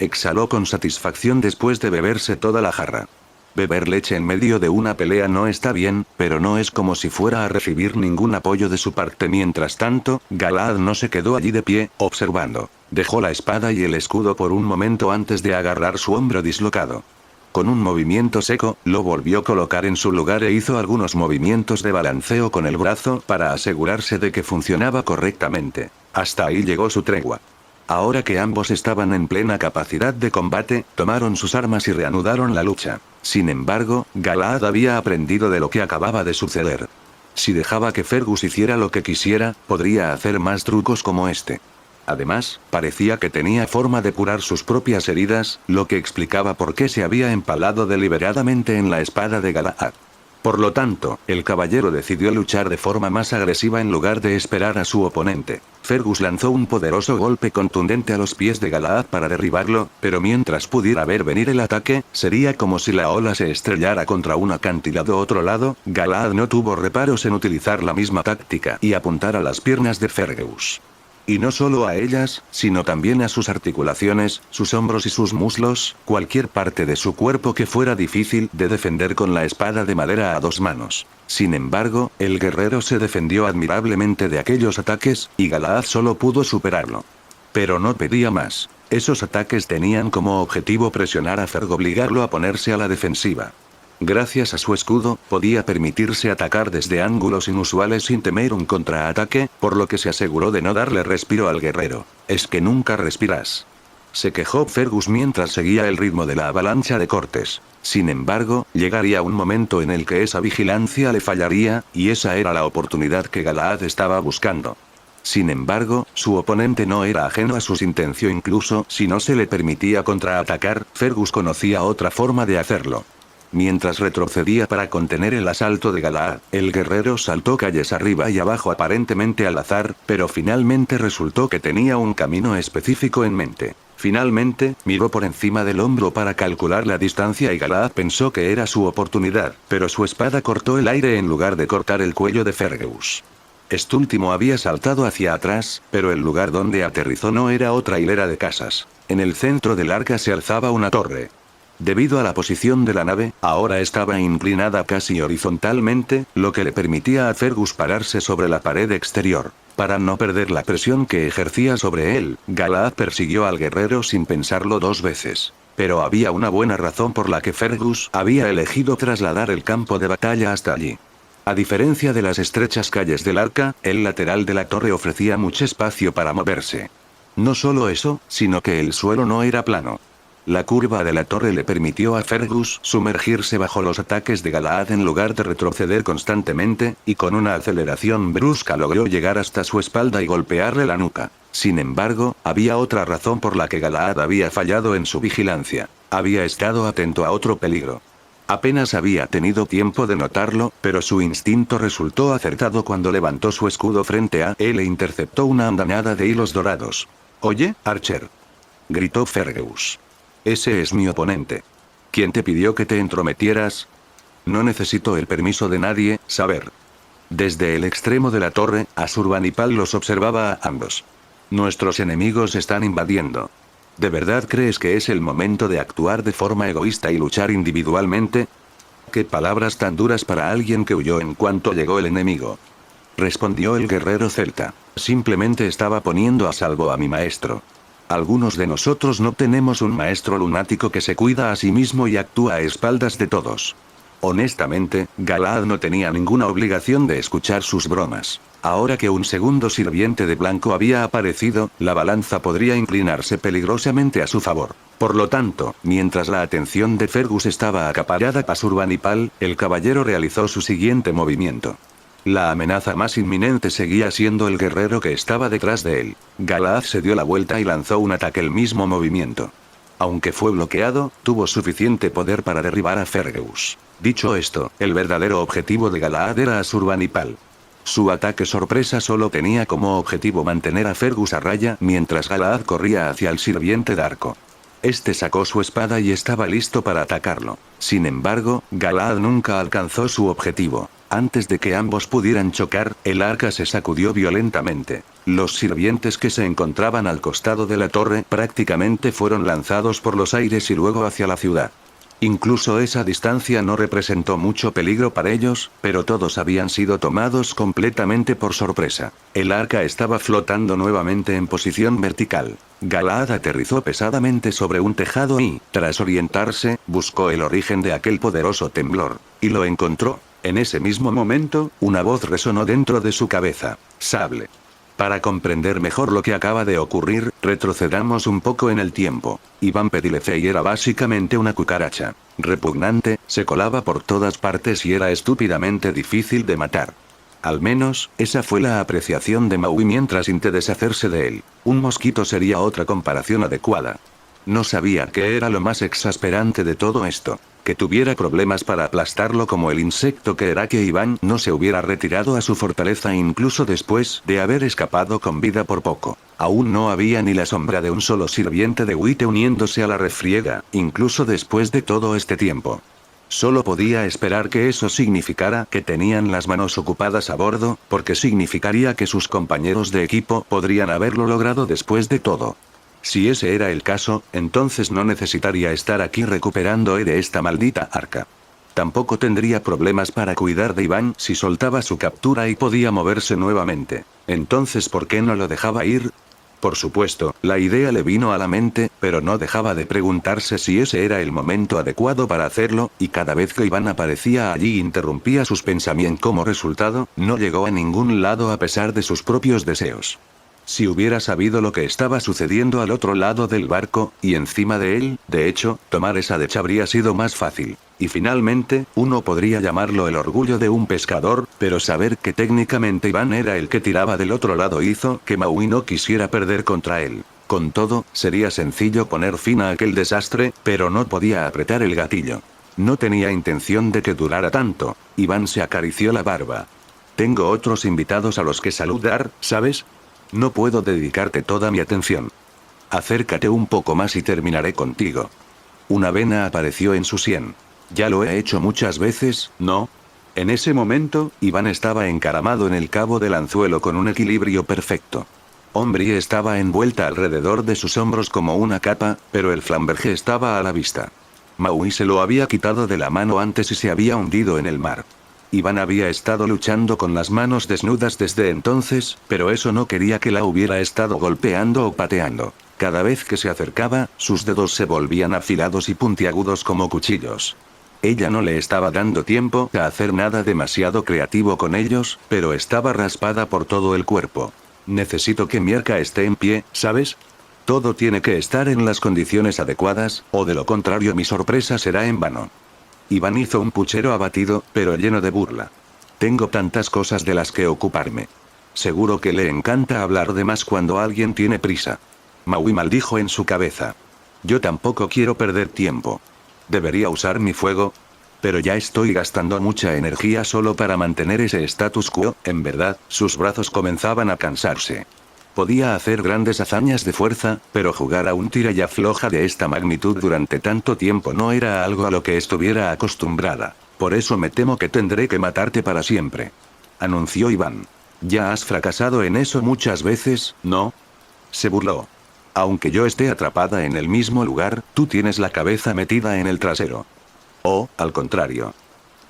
Exhaló con satisfacción después de beberse toda la jarra. Beber leche en medio de una pelea no está bien, pero no es como si fuera a recibir ningún apoyo de su parte. Mientras tanto, Galahad no se quedó allí de pie, observando. Dejó la espada y el escudo por un momento antes de agarrar su hombro dislocado. Con un movimiento seco, lo volvió a colocar en su lugar e hizo algunos movimientos de balanceo con el brazo para asegurarse de que funcionaba correctamente. Hasta ahí llegó su tregua. Ahora que ambos estaban en plena capacidad de combate, tomaron sus armas y reanudaron la lucha. Sin embargo, Galahad había aprendido de lo que acababa de suceder. Si dejaba que Fergus hiciera lo que quisiera, podría hacer más trucos como este. Además, parecía que tenía forma de curar sus propias heridas, lo que explicaba por qué se había empalado deliberadamente en la espada de Galahad. Por lo tanto, el caballero decidió luchar de forma más agresiva en lugar de esperar a su oponente. Fergus lanzó un poderoso golpe contundente a los pies de Galahad para derribarlo, pero mientras pudiera ver venir el ataque, sería como si la ola se estrellara contra un acantilado. Otro lado, Galahad no tuvo reparos en utilizar la misma táctica y apuntar a las piernas de Fergus. Y no solo a ellas, sino también a sus articulaciones, sus hombros y sus muslos, cualquier parte de su cuerpo que fuera difícil de defender con la espada de madera a dos manos. Sin embargo, el guerrero se defendió admirablemente de aquellos ataques, y Galahad solo pudo superarlo. Pero no pedía más. Esos ataques tenían como objetivo presionar a Fergus, obligarlo a ponerse a la defensiva. Gracias a su escudo, podía permitirse atacar desde ángulos inusuales sin temer un contraataque, por lo que se aseguró de no darle respiro al guerrero. «Es que nunca respiras», se quejó Fergus mientras seguía el ritmo de la avalancha de cortes. Sin embargo, llegaría un momento en el que esa vigilancia le fallaría, y esa era la oportunidad que Galahad estaba buscando. Sin embargo, su oponente no era ajeno a sus intenciones. Incluso si no se le permitía contraatacar, Fergus conocía otra forma de hacerlo. Mientras retrocedía para contener el asalto de Galahad, el guerrero saltó calles arriba y abajo aparentemente al azar, pero finalmente resultó que tenía un camino específico en mente. Finalmente, miró por encima del hombro para calcular la distancia y Galahad pensó que era su oportunidad, pero su espada cortó el aire en lugar de cortar el cuello de Fergus. Este último había saltado hacia atrás, pero el lugar donde aterrizó no era otra hilera de casas. En el centro del arca se alzaba una torre. Debido a la posición de la nave, ahora estaba inclinada casi horizontalmente, lo que le permitía a Fergus pararse sobre la pared exterior. Para no perder la presión que ejercía sobre él, Galahad persiguió al guerrero sin pensarlo dos veces. Pero había una buena razón por la que Fergus había elegido trasladar el campo de batalla hasta allí. A diferencia de las estrechas calles del arca, el lateral de la torre ofrecía mucho espacio para moverse. No solo eso, sino que el suelo no era plano. La curva de la torre le permitió a Fergus sumergirse bajo los ataques de Galahad en lugar de retroceder constantemente, y con una aceleración brusca logró llegar hasta su espalda y golpearle la nuca. Sin embargo, había otra razón por la que Galahad había fallado en su vigilancia. Había estado atento a otro peligro. Apenas había tenido tiempo de notarlo, pero su instinto resultó acertado cuando levantó su escudo frente a él e interceptó una andanada de hilos dorados. «Oye, Archer», gritó Fergus. «Ese es mi oponente. ¿Quién te pidió que te entrometieras?» «No necesito el permiso de nadie, saber». Desde el extremo de la torre, Asurbanipal los observaba a ambos. «Nuestros enemigos están invadiendo. ¿De verdad crees que es el momento de actuar de forma egoísta y luchar individualmente?» «Qué palabras tan duras para alguien que huyó en cuanto llegó el enemigo». respondió el guerrero celta. Simplemente estaba poniendo a salvo a mi maestro. Algunos de nosotros no tenemos un maestro lunático que se cuida a sí mismo y actúa a espaldas de todos. Honestamente, Galaad no tenía ninguna obligación de escuchar sus bromas. Ahora que un segundo sirviente de blanco había aparecido, la balanza podría inclinarse peligrosamente a su favor. Por lo tanto, mientras la atención de Fergus estaba acaparada a Surbanipal, el caballero realizó su siguiente movimiento. La amenaza más inminente seguía siendo el guerrero que estaba detrás de él. Galaad se dio la vuelta y lanzó un ataque el mismo movimiento. Aunque fue bloqueado, tuvo suficiente poder para derribar a Fergus. Dicho esto, el verdadero objetivo de Galaad era Surbanipal. Su ataque sorpresa solo tenía como objetivo mantener a Fergus a raya mientras Galaad corría hacia el sirviente de arco. Este sacó su espada y estaba listo para atacarlo. Sin embargo, Galaad nunca alcanzó su objetivo. Antes de que ambos pudieran chocar, el arca se sacudió violentamente. Los sirvientes que se encontraban al costado de la torre prácticamente fueron lanzados por los aires y luego hacia la ciudad. Incluso esa distancia no representó mucho peligro para ellos, pero todos habían sido tomados completamente por sorpresa. El arca estaba flotando nuevamente en posición vertical. Galaad aterrizó pesadamente sobre un tejado y, tras orientarse, buscó el origen de aquel poderoso temblor. Y lo encontró. En ese mismo momento, una voz resonó dentro de su cabeza. Sable. Para comprender mejor lo que acaba de ocurrir, retrocedamos un poco en el tiempo. Iván Pedilefei era básicamente una cucaracha. Repugnante, se colaba por todas partes y era estúpidamente difícil de matar. Al menos, esa fue la apreciación de Maui mientras intentó deshacerse de él. Un mosquito sería otra comparación adecuada. No sabía qué era lo más exasperante de todo esto. Que tuviera problemas para aplastarlo como el insecto que era que Iván no se hubiera retirado a su fortaleza incluso después de haber escapado con vida por poco. Aún no había ni la sombra de un solo sirviente de Wite uniéndose a la refriega, incluso después de todo este tiempo. Solo podía esperar que eso significara que tenían las manos ocupadas a bordo, porque significaría que sus compañeros de equipo podrían haberlo logrado después de todo. Si ese era el caso, entonces no necesitaría estar aquí recuperando de esta maldita arca. Tampoco tendría problemas para cuidar de Iván si soltaba su captura y podía moverse nuevamente. Entonces, ¿por qué no lo dejaba ir? Por supuesto, la idea le vino a la mente, pero no dejaba de preguntarse si ese era el momento adecuado para hacerlo, y cada vez que Iván aparecía allí interrumpía sus pensamientos. Como resultado, no llegó a ningún lado a pesar de sus propios deseos. Si hubiera sabido lo que estaba sucediendo al otro lado del barco, y encima de él, de hecho, tomar esa decha habría sido más fácil. Y finalmente, uno podría llamarlo el orgullo de un pescador, pero saber que técnicamente Iván era el que tiraba del otro lado hizo que Maui no quisiera perder contra él. Con todo, sería sencillo poner fin a aquel desastre, pero no podía apretar el gatillo. No tenía intención de que durara tanto. Iván se acarició la barba. Tengo otros invitados a los que saludar, ¿sabes? No puedo dedicarte toda mi atención. Acércate un poco más y terminaré contigo. Una vena apareció en su sien. Ya lo he hecho muchas veces, ¿no? En ese momento, Iván estaba encaramado en el cabo del anzuelo con un equilibrio perfecto. Ombrie estaba envuelta alrededor de sus hombros como una capa, pero el flamberge estaba a la vista. Maui se lo había quitado de la mano antes y se había hundido en el mar. Iván había estado luchando con las manos desnudas desde entonces, pero eso no quería que la hubiera estado golpeando o pateando. Cada vez que se acercaba, sus dedos se volvían afilados y puntiagudos como cuchillos. Ella no le estaba dando tiempo a hacer nada demasiado creativo con ellos, pero estaba raspada por todo el cuerpo. Necesito que mi arca esté en pie, ¿sabes? Todo tiene que estar en las condiciones adecuadas, o de lo contrario mi sorpresa será en vano. Iván hizo un puchero abatido, pero lleno de burla. Tengo tantas cosas de las que ocuparme. Seguro que le encanta hablar de más cuando alguien tiene prisa. Maui maldijo en su cabeza. Yo tampoco quiero perder tiempo. ¿Debería usar mi fuego? Pero ya estoy gastando mucha energía solo para mantener ese status quo. En verdad, sus brazos comenzaban a cansarse. Podía hacer grandes hazañas de fuerza, pero jugar a un tira y afloja de esta magnitud durante tanto tiempo no era algo a lo que estuviera acostumbrada. Por eso me temo que tendré que matarte para siempre. Anunció Iván. Ya has fracasado en eso muchas veces, ¿no? Se burló. Aunque yo esté atrapada en el mismo lugar, tú tienes la cabeza metida en el trasero. O, al contrario.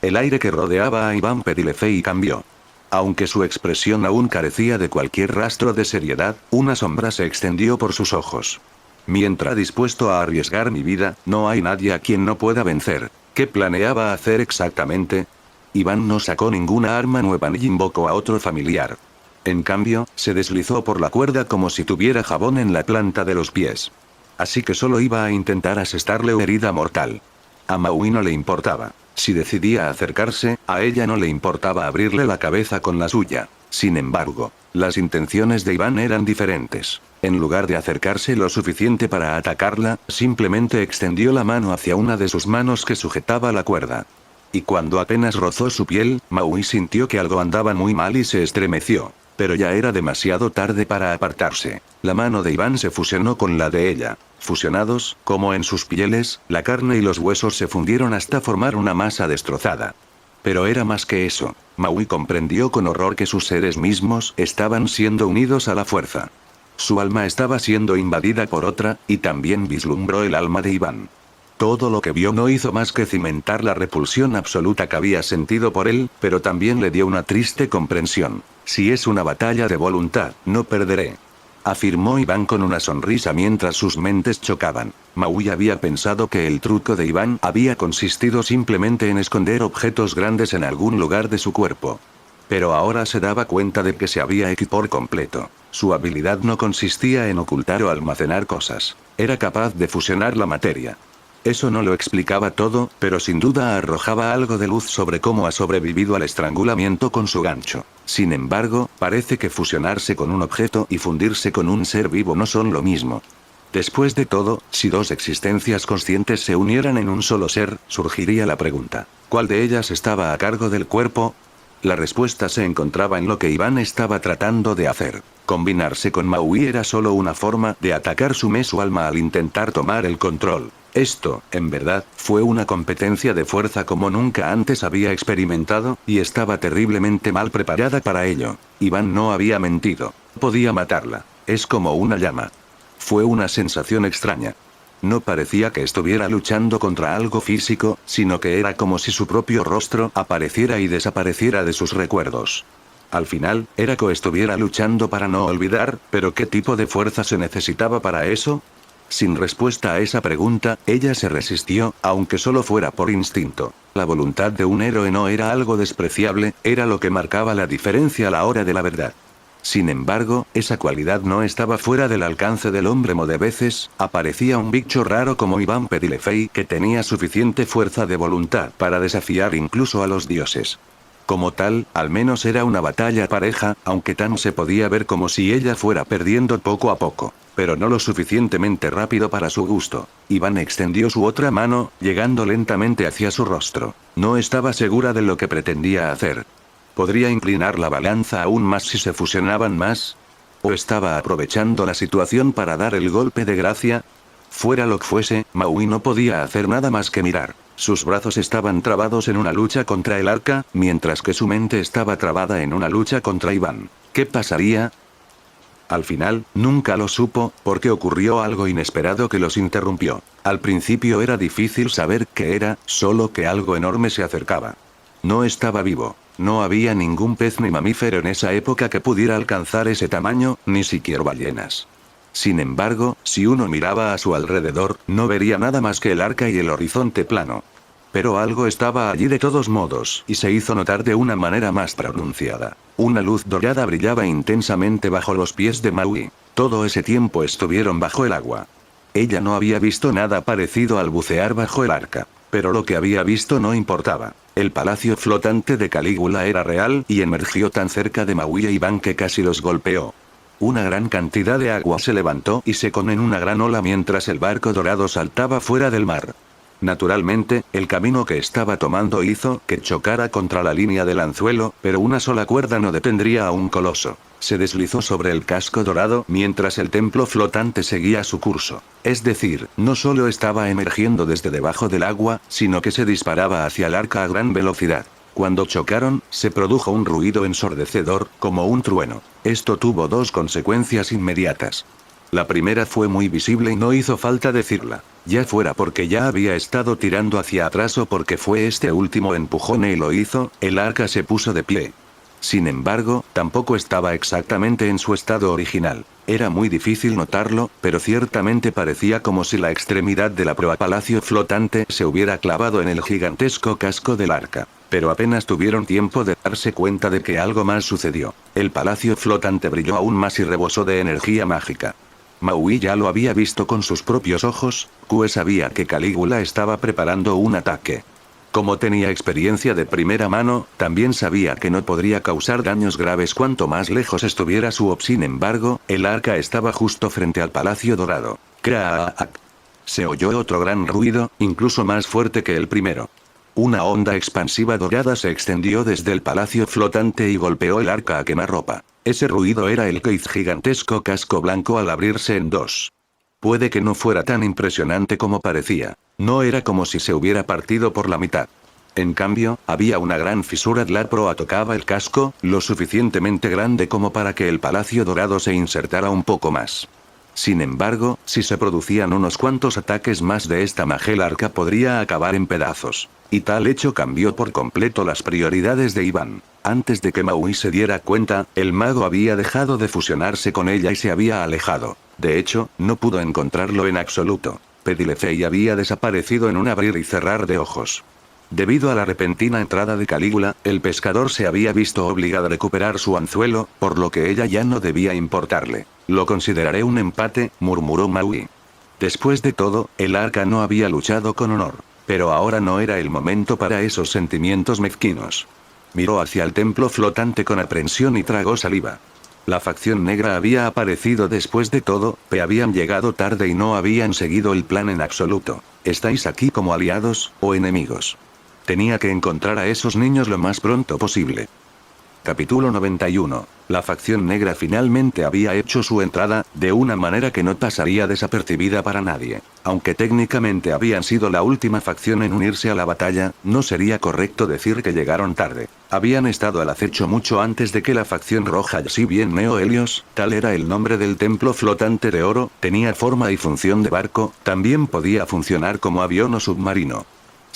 El aire que rodeaba a Iván Pedilefei cambió. Aunque su expresión aún carecía de cualquier rastro de seriedad, una sombra se extendió por sus ojos. Mientras dispuesto a arriesgar mi vida, no hay nadie a quien no pueda vencer. ¿Qué planeaba hacer exactamente? Iván no sacó ninguna arma nueva ni invocó a otro familiar. En cambio, se deslizó por la cuerda como si tuviera jabón en la planta de los pies. Así que solo iba a intentar asestarle una herida mortal. A Maui no le importaba. Si decidía acercarse, a ella no le importaba abrirle la cabeza con la suya. Sin embargo, las intenciones de Iván eran diferentes. En lugar de acercarse lo suficiente para atacarla, simplemente extendió la mano hacia una de sus manos que sujetaba la cuerda. Y cuando apenas rozó su piel, Maui sintió que algo andaba muy mal y se estremeció. Pero ya era demasiado tarde para apartarse. La mano de Iván se fusionó con la de ella. Fusionados, como en sus pieles, la carne y los huesos se fundieron hasta formar una masa destrozada. Pero era más que eso. Maui comprendió con horror que sus seres mismos estaban siendo unidos a la fuerza. Su alma estaba siendo invadida por otra, y también vislumbró el alma de Iván. Todo lo que vio no hizo más que cimentar la repulsión absoluta que había sentido por él, pero también le dio una triste comprensión. Si es una batalla de voluntad, no perderé. Afirmó Iván con una sonrisa mientras sus mentes chocaban. Maui había pensado que el truco de Iván había consistido simplemente en esconder objetos grandes en algún lugar de su cuerpo. Pero ahora se daba cuenta de que se había equivocado por completo. Su habilidad no consistía en ocultar o almacenar cosas. Era capaz de fusionar la materia. Eso no lo explicaba todo, pero sin duda arrojaba algo de luz sobre cómo ha sobrevivido al estrangulamiento con su gancho. Sin embargo, parece que fusionarse con un objeto y fundirse con un ser vivo no son lo mismo. Después de todo, si dos existencias conscientes se unieran en un solo ser, surgiría la pregunta: ¿cuál de ellas estaba a cargo del cuerpo? La respuesta se encontraba en lo que Iván estaba tratando de hacer. Combinarse con Maui era solo una forma de atacar su alma al intentar tomar el control. Esto, en verdad, fue una competencia de fuerza como nunca antes había experimentado, y estaba terriblemente mal preparada para ello. Iván no había mentido. Podía matarla. Es como una llama. Fue una sensación extraña. No parecía que estuviera luchando contra algo físico, sino que era como si su propio rostro apareciera y desapareciera de sus recuerdos. Al final, Erako estuviera luchando para no olvidar, pero ¿qué tipo de fuerza se necesitaba para eso? Sin respuesta a esa pregunta, ella se resistió, aunque solo fuera por instinto. La voluntad de un héroe no era algo despreciable, era lo que marcaba la diferencia a la hora de la verdad. Sin embargo, esa cualidad no estaba fuera del alcance del hombre. De veces, aparecía un bicho raro como Iván Pedilefei que tenía suficiente fuerza de voluntad para desafiar incluso a los dioses. Como tal, al menos era una batalla pareja, aunque Tan se podía ver como si ella fuera perdiendo poco a poco. Pero no lo suficientemente rápido para su gusto. Iván extendió su otra mano, llegando lentamente hacia su rostro. No estaba segura de lo que pretendía hacer. ¿Podría inclinar la balanza aún más si se fusionaban más? ¿O estaba aprovechando la situación para dar el golpe de gracia? Fuera lo que fuese, Maui no podía hacer nada más que mirar. Sus brazos estaban trabados en una lucha contra el arca, mientras que su mente estaba trabada en una lucha contra Iván. ¿Qué pasaría? Al final, nunca lo supo, porque ocurrió algo inesperado que los interrumpió. Al principio era difícil saber qué era, solo que algo enorme se acercaba. No estaba vivo. No había ningún pez ni mamífero en esa época que pudiera alcanzar ese tamaño, ni siquiera ballenas. Sin embargo, si uno miraba a su alrededor, no vería nada más que el arca y el horizonte plano. Pero algo estaba allí de todos modos, y se hizo notar de una manera más pronunciada. Una luz dorada brillaba intensamente bajo los pies de Maui. Todo ese tiempo estuvieron bajo el agua. Ella no había visto nada parecido al bucear bajo el arca. Pero lo que había visto no importaba. El palacio flotante de Calígula era real y emergió tan cerca de Maui e Iván que casi los golpeó. Una gran cantidad de agua se levantó y secó en una gran ola mientras el barco dorado saltaba fuera del mar. Naturalmente, el camino que estaba tomando hizo que chocara contra la línea del anzuelo, pero una sola cuerda no detendría a un coloso. Se deslizó sobre el casco dorado mientras el templo flotante seguía su curso. Es decir, no solo estaba emergiendo desde debajo del agua, sino que se disparaba hacia el arca a gran velocidad. Cuando chocaron, se produjo un ruido ensordecedor, como un trueno. Esto tuvo dos consecuencias inmediatas. La primera fue muy visible y no hizo falta decirla. Ya fuera porque ya había estado tirando hacia atrás o porque fue este último empujón y lo hizo, el arca se puso de pie. Sin embargo, tampoco estaba exactamente en su estado original. Era muy difícil notarlo, pero ciertamente parecía como si la extremidad de la proa palacio flotante se hubiera clavado en el gigantesco casco del arca. Pero apenas tuvieron tiempo de darse cuenta de que algo más sucedió. El palacio flotante brilló aún más y rebosó de energía mágica. Maui ya lo había visto con sus propios ojos. Kue sabía que Calígula estaba preparando un ataque. Como tenía experiencia de primera mano, también sabía que no podría causar daños graves cuanto más lejos estuviera su Sin embargo, el arca estaba justo frente al Palacio Dorado. ¡Craak! Se oyó otro gran ruido, incluso más fuerte que el primero. Una onda expansiva dorada se extendió desde el palacio flotante y golpeó el arca a quemarropa. Ese ruido era el gigantesco casco blanco al abrirse en dos. Puede que no fuera tan impresionante como parecía. No era como si se hubiera partido por la mitad. En cambio, había una gran fisura. La proa tocaba el casco, lo suficientemente grande como para que el palacio dorado se insertara un poco más. Sin embargo, si se producían unos cuantos ataques más de esta magia, el arca podría acabar en pedazos. Y tal hecho cambió por completo las prioridades de Iván. Antes de que Maui se diera cuenta, el mago había dejado de fusionarse con ella y se había alejado. De hecho, no pudo encontrarlo en absoluto. Pedilefei había desaparecido en un abrir y cerrar de ojos. Debido a la repentina entrada de Calígula, el pescador se había visto obligado a recuperar su anzuelo, por lo que ella ya no debía importarle. Lo consideraré un empate, murmuró Maui. Después de todo, el arca no había luchado con honor. Pero ahora no era el momento para esos sentimientos mezquinos. Miró hacia el templo flotante con aprensión y tragó saliva. La facción negra había aparecido después de todo, pero habían llegado tarde y no habían seguido el plan en absoluto. ¿Estáis aquí como aliados, o enemigos? Tenía que encontrar a esos niños lo más pronto posible. Capítulo 91. La facción negra finalmente había hecho su entrada, de una manera que no pasaría desapercibida para nadie. Aunque técnicamente habían sido la última facción en unirse a la batalla, no sería correcto decir que llegaron tarde. Habían estado al acecho mucho antes de que la facción roja, si bien Neo Helios, tal era el nombre del templo flotante de oro, tenía forma y función de barco, también podía funcionar como avión o submarino.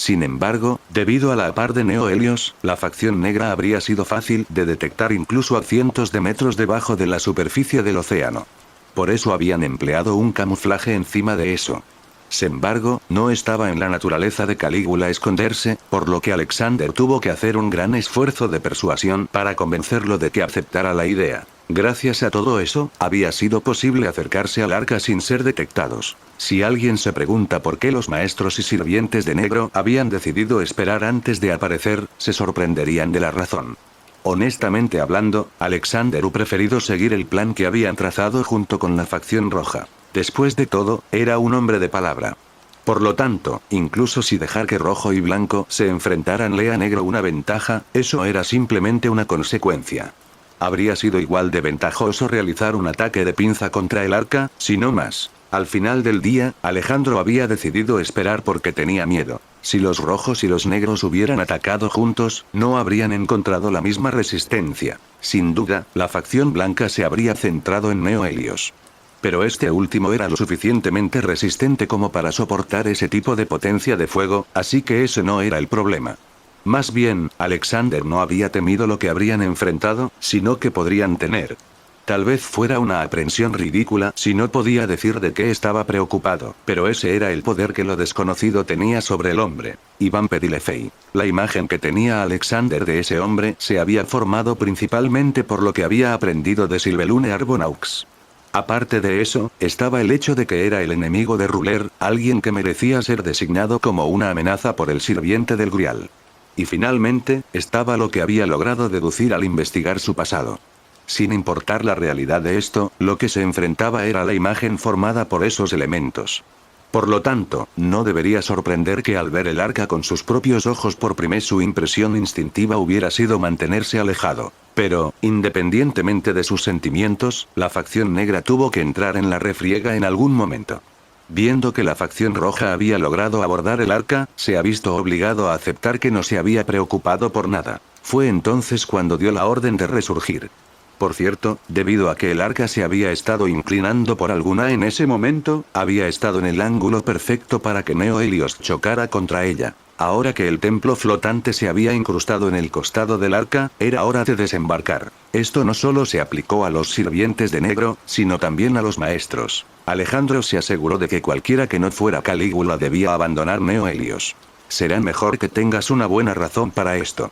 Sin embargo, debido a la par de Neo Helios, la facción negra habría sido fácil de detectar incluso a cientos de metros debajo de la superficie del océano. Por eso habían empleado un camuflaje encima de eso. Sin embargo, no estaba en la naturaleza de Calígula esconderse, por lo que Alexander tuvo que hacer un gran esfuerzo de persuasión para convencerlo de que aceptara la idea. Gracias a todo eso, había sido posible acercarse al arca sin ser detectados. Si alguien se pregunta por qué los maestros y sirvientes de negro habían decidido esperar antes de aparecer, se sorprenderían de la razón. Honestamente hablando, Alexander hubiera preferido seguir el plan que habían trazado junto con la facción roja. Después de todo, era un hombre de palabra. Por lo tanto, incluso si dejar que rojo y blanco se enfrentaran le a negro una ventaja, eso era simplemente una consecuencia. Habría sido igual de ventajoso realizar un ataque de pinza contra el arca, si no más. Al final del día, Alejandro había decidido esperar porque tenía miedo. Si los rojos y los negros hubieran atacado juntos, no habrían encontrado la misma resistencia. Sin duda, la facción blanca se habría centrado en Neo Helios. Pero este último era lo suficientemente resistente como para soportar ese tipo de potencia de fuego, así que ese no era el problema. Más bien, Alexander no había temido lo que habrían enfrentado, sino que podrían tener. Tal vez fuera una aprensión ridícula si no podía decir de qué estaba preocupado, pero ese era el poder que lo desconocido tenía sobre el hombre. Iván Pedilefei. La imagen que tenía Alexander de ese hombre se había formado principalmente por lo que había aprendido de Sylvelune Arbonaux. Aparte de eso, estaba el hecho de que era el enemigo de Ruler, alguien que merecía ser designado como una amenaza por el sirviente del Grial. Y finalmente, estaba lo que había logrado deducir al investigar su pasado. Sin importar la realidad de esto, lo que se enfrentaba era la imagen formada por esos elementos. Por lo tanto, no debería sorprender que al ver el arca con sus propios ojos por primera vez su impresión instintiva hubiera sido mantenerse alejado. Pero, independientemente de sus sentimientos, la facción negra tuvo que entrar en la refriega en algún momento. Viendo que la facción roja había logrado abordar el arca, se ha visto obligado a aceptar que no se había preocupado por nada. Fue entonces cuando dio la orden de resurgir. Por cierto, debido a que el arca se había estado inclinando por alguna en ese momento, había estado en el ángulo perfecto para que Neo Helios chocara contra ella. Ahora que el templo flotante se había incrustado en el costado del arca, era hora de desembarcar. Esto no solo se aplicó a los sirvientes de negro, sino también a los maestros. Alejandro se aseguró de que cualquiera que no fuera Calígula debía abandonar Neo Helios. Será mejor que tengas una buena razón para esto.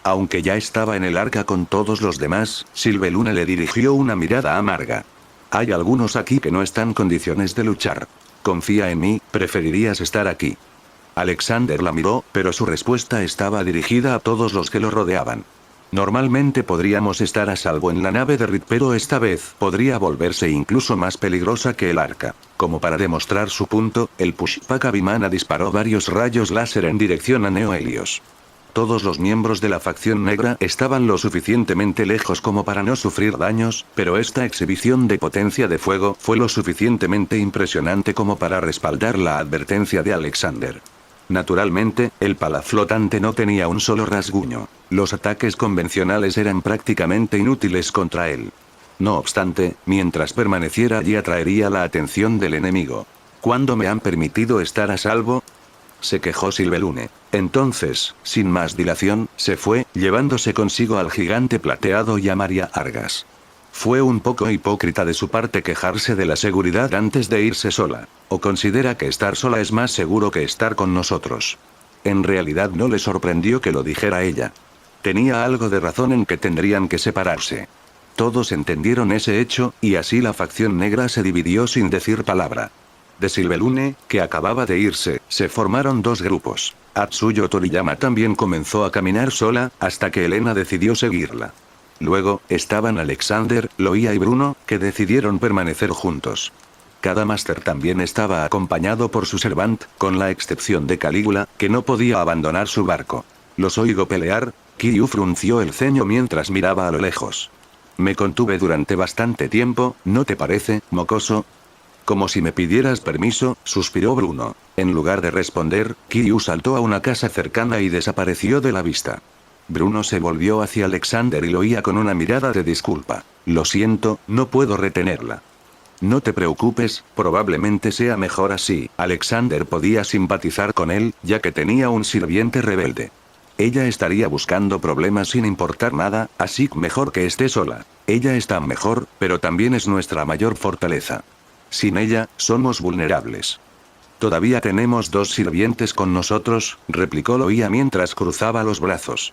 Aunque ya estaba en el arca con todos los demás, Silvelune le dirigió una mirada amarga. Hay algunos aquí que no están en condiciones de luchar. Confía en mí, preferirías estar aquí. Alexander la miró, pero su respuesta estaba dirigida a todos los que lo rodeaban. Normalmente podríamos estar a salvo en la nave de Reed, pero esta vez podría volverse incluso más peligrosa que el arca. Como para demostrar su punto, el Pushpaka Vimana disparó varios rayos láser en dirección a Neo Helios. Todos los miembros de la facción negra estaban lo suficientemente lejos como para no sufrir daños, pero esta exhibición de potencia de fuego fue lo suficientemente impresionante como para respaldar la advertencia de Alexander. Naturalmente, el pala flotante no tenía un solo rasguño. Los ataques convencionales eran prácticamente inútiles contra él. No obstante, mientras permaneciera allí atraería la atención del enemigo. ¿Cuándo me han permitido estar a salvo?, se quejó Silvelune. Entonces, sin más dilación, se fue, llevándose consigo al gigante plateado y a María Argas. Fue un poco hipócrita de su parte quejarse de la seguridad antes de irse sola. ¿O considera que estar sola es más seguro que estar con nosotros? En realidad no le sorprendió que lo dijera ella. Tenía algo de razón en que tendrían que separarse. Todos entendieron ese hecho, y así la facción negra se dividió sin decir palabra. De Silvelune, que acababa de irse, se formaron dos grupos. Atsuyo Toriyama también comenzó a caminar sola, hasta que Elena decidió seguirla. Luego, estaban Alexander, Loia y Bruno, que decidieron permanecer juntos. Cada máster también estaba acompañado por su servant, con la excepción de Calígula, que no podía abandonar su barco. Los oigo pelear. Kiryu frunció el ceño mientras miraba a lo lejos. Me contuve durante bastante tiempo, ¿no te parece, mocoso? Como si me pidieras permiso, suspiró Bruno. En lugar de responder, Kiryu saltó a una casa cercana y desapareció de la vista. Bruno se volvió hacia Alexander y lo oía con una mirada de disculpa. Lo siento, no puedo retenerla. No te preocupes, probablemente sea mejor así. Alexander podía simpatizar con él, ya que tenía un sirviente rebelde. Ella estaría buscando problemas sin importar nada, así que mejor que esté sola. Ella está mejor, pero también es nuestra mayor fortaleza. Sin ella, somos vulnerables. Todavía tenemos dos sirvientes con nosotros, replicó Loia mientras cruzaba los brazos.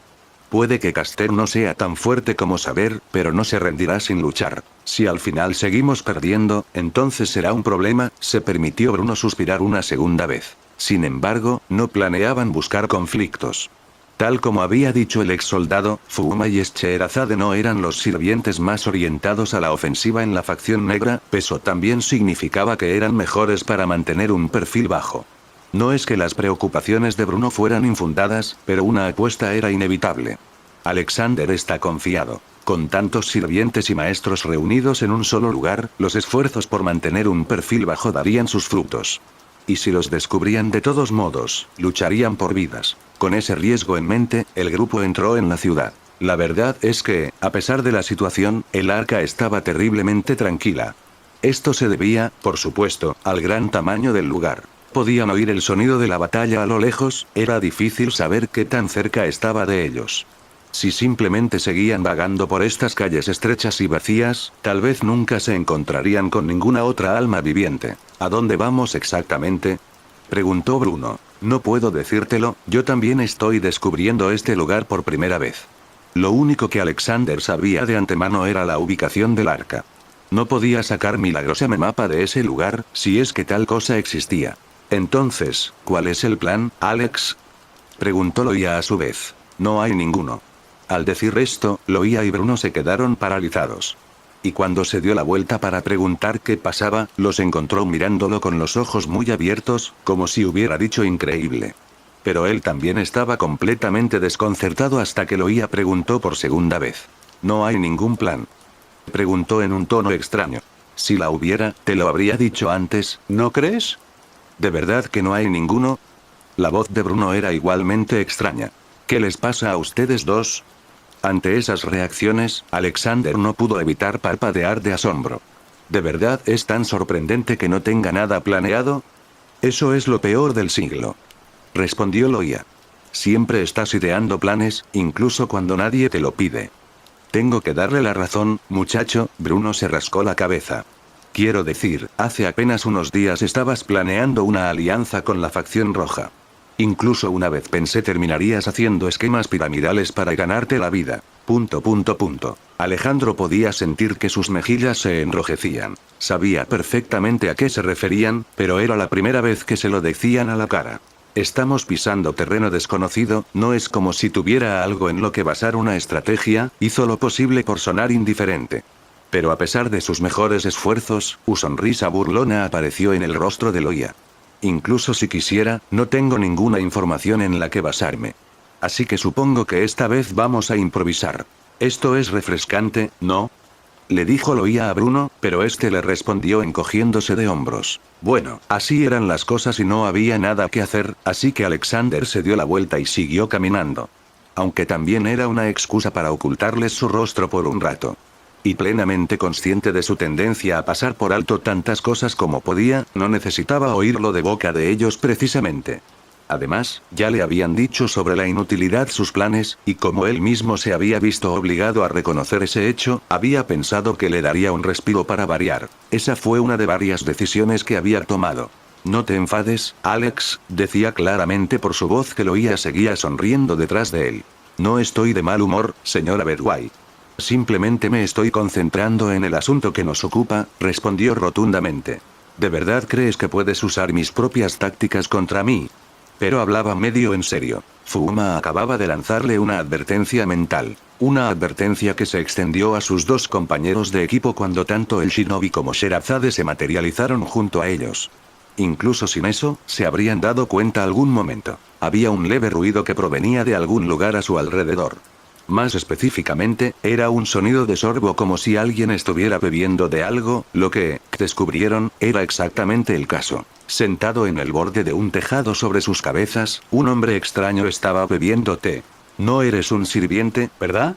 Puede que Caster no sea tan fuerte como Saber, pero no se rendirá sin luchar. Si al final seguimos perdiendo, entonces será un problema, se permitió Bruno suspirar una segunda vez. Sin embargo, no planeaban buscar conflictos. Tal como había dicho el ex soldado, Fuma y Scheherazade no eran los sirvientes más orientados a la ofensiva en la facción negra, eso también significaba que eran mejores para mantener un perfil bajo. No es que las preocupaciones de Bruno fueran infundadas, pero una apuesta era inevitable. Alexander está confiado. Con tantos sirvientes y maestros reunidos en un solo lugar, los esfuerzos por mantener un perfil bajo darían sus frutos. Y si los descubrían de todos modos, lucharían por vidas. Con ese riesgo en mente, el grupo entró en la ciudad. La verdad es que, a pesar de la situación, el arca estaba terriblemente tranquila. Esto se debía, por supuesto, al gran tamaño del lugar. Podían oír el sonido de la batalla a lo lejos, era difícil saber qué tan cerca estaba de ellos. Si simplemente seguían vagando por estas calles estrechas y vacías, tal vez nunca se encontrarían con ninguna otra alma viviente. ¿A dónde vamos exactamente?, preguntó Bruno. No puedo decírtelo, yo también estoy descubriendo este lugar por primera vez. Lo único que Alexander sabía de antemano era la ubicación del arca. No podía sacar milagrosamente mapa de ese lugar, si es que tal cosa existía. Entonces, ¿cuál es el plan, Alex?, preguntó Loia a su vez. No hay ninguno. Al decir esto, Loia y Bruno se quedaron paralizados. Y cuando se dio la vuelta para preguntar qué pasaba, los encontró mirándolo con los ojos muy abiertos, como si hubiera dicho increíble. Pero él también estaba completamente desconcertado hasta que Loia preguntó por segunda vez. ¿No hay ningún plan?, preguntó en un tono extraño. Si la hubiera, te lo habría dicho antes, ¿no crees? ¿De verdad que no hay ninguno? La voz de Bruno era igualmente extraña. ¿Qué les pasa a ustedes dos? Ante esas reacciones, Alexander no pudo evitar parpadear de asombro. ¿De verdad es tan sorprendente que no tenga nada planeado? Eso es lo peor del siglo. respondió Loia. Siempre estás ideando planes, incluso cuando nadie te lo pide. Tengo que darle la razón, muchacho, Bruno se rascó la cabeza. Quiero decir, hace apenas unos días estabas planeando una alianza con la facción roja. Incluso una vez pensé terminarías haciendo esquemas piramidales para ganarte la vida. ... Alejandro podía sentir que sus mejillas se enrojecían. Sabía perfectamente a qué se referían, pero era la primera vez que se lo decían a la cara. Estamos pisando terreno desconocido, no es como si tuviera algo en lo que basar una estrategia, hizo lo posible por sonar indiferente. Pero a pesar de sus mejores esfuerzos, una sonrisa burlona apareció en el rostro de Loia. Incluso si quisiera, no tengo ninguna información en la que basarme. Así que supongo que esta vez vamos a improvisar. Esto es refrescante, ¿no? Le dijo Loia a Bruno, pero este le respondió encogiéndose de hombros. Bueno, así eran las cosas y no había nada que hacer, así que Alexander se dio la vuelta y siguió caminando. Aunque también era una excusa para ocultarles su rostro por un rato. Y plenamente consciente de su tendencia a pasar por alto tantas cosas como podía, no necesitaba oírlo de boca de ellos precisamente. Además, ya le habían dicho sobre la inutilidad sus planes, y como él mismo se había visto obligado a reconocer ese hecho, había pensado que le daría un respiro para variar. Esa fue una de varias decisiones que había tomado. No te enfades, Alex, decía claramente por su voz que Loia seguía sonriendo detrás de él. No estoy de mal humor, señora Bedway. Simplemente me estoy concentrando en el asunto que nos ocupa, respondió rotundamente. ¿De verdad crees que puedes usar mis propias tácticas contra mí? Pero hablaba medio en serio. Fuma acababa de lanzarle una advertencia mental. Una advertencia que se extendió a sus dos compañeros de equipo cuando tanto el Shinobi como Sherazade se materializaron junto a ellos. Incluso sin eso, se habrían dado cuenta algún momento. Había un leve ruido que provenía de algún lugar a su alrededor. Más específicamente, era un sonido de sorbo como si alguien estuviera bebiendo de algo, lo que, descubrieron, era exactamente el caso. Sentado en el borde de un tejado sobre sus cabezas, un hombre extraño estaba bebiendo té. No eres un sirviente, ¿verdad?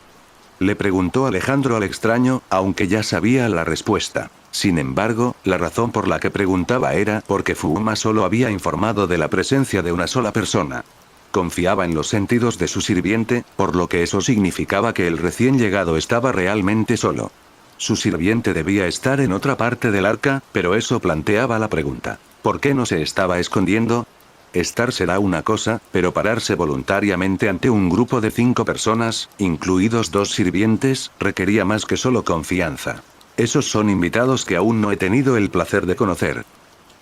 Le preguntó Alejandro al extraño, aunque ya sabía la respuesta. Sin embargo, la razón por la que preguntaba era porque Fuma solo había informado de la presencia de una sola persona. Confiaba en los sentidos de su sirviente, por lo que eso significaba que el recién llegado estaba realmente solo. Su sirviente debía estar en otra parte del arca, pero eso planteaba la pregunta. ¿Por qué no se estaba escondiendo? Estar será una cosa, pero pararse voluntariamente ante un grupo de 5 personas, incluidos 2 sirvientes, requería más que solo confianza. Esos son invitados que aún no he tenido el placer de conocer.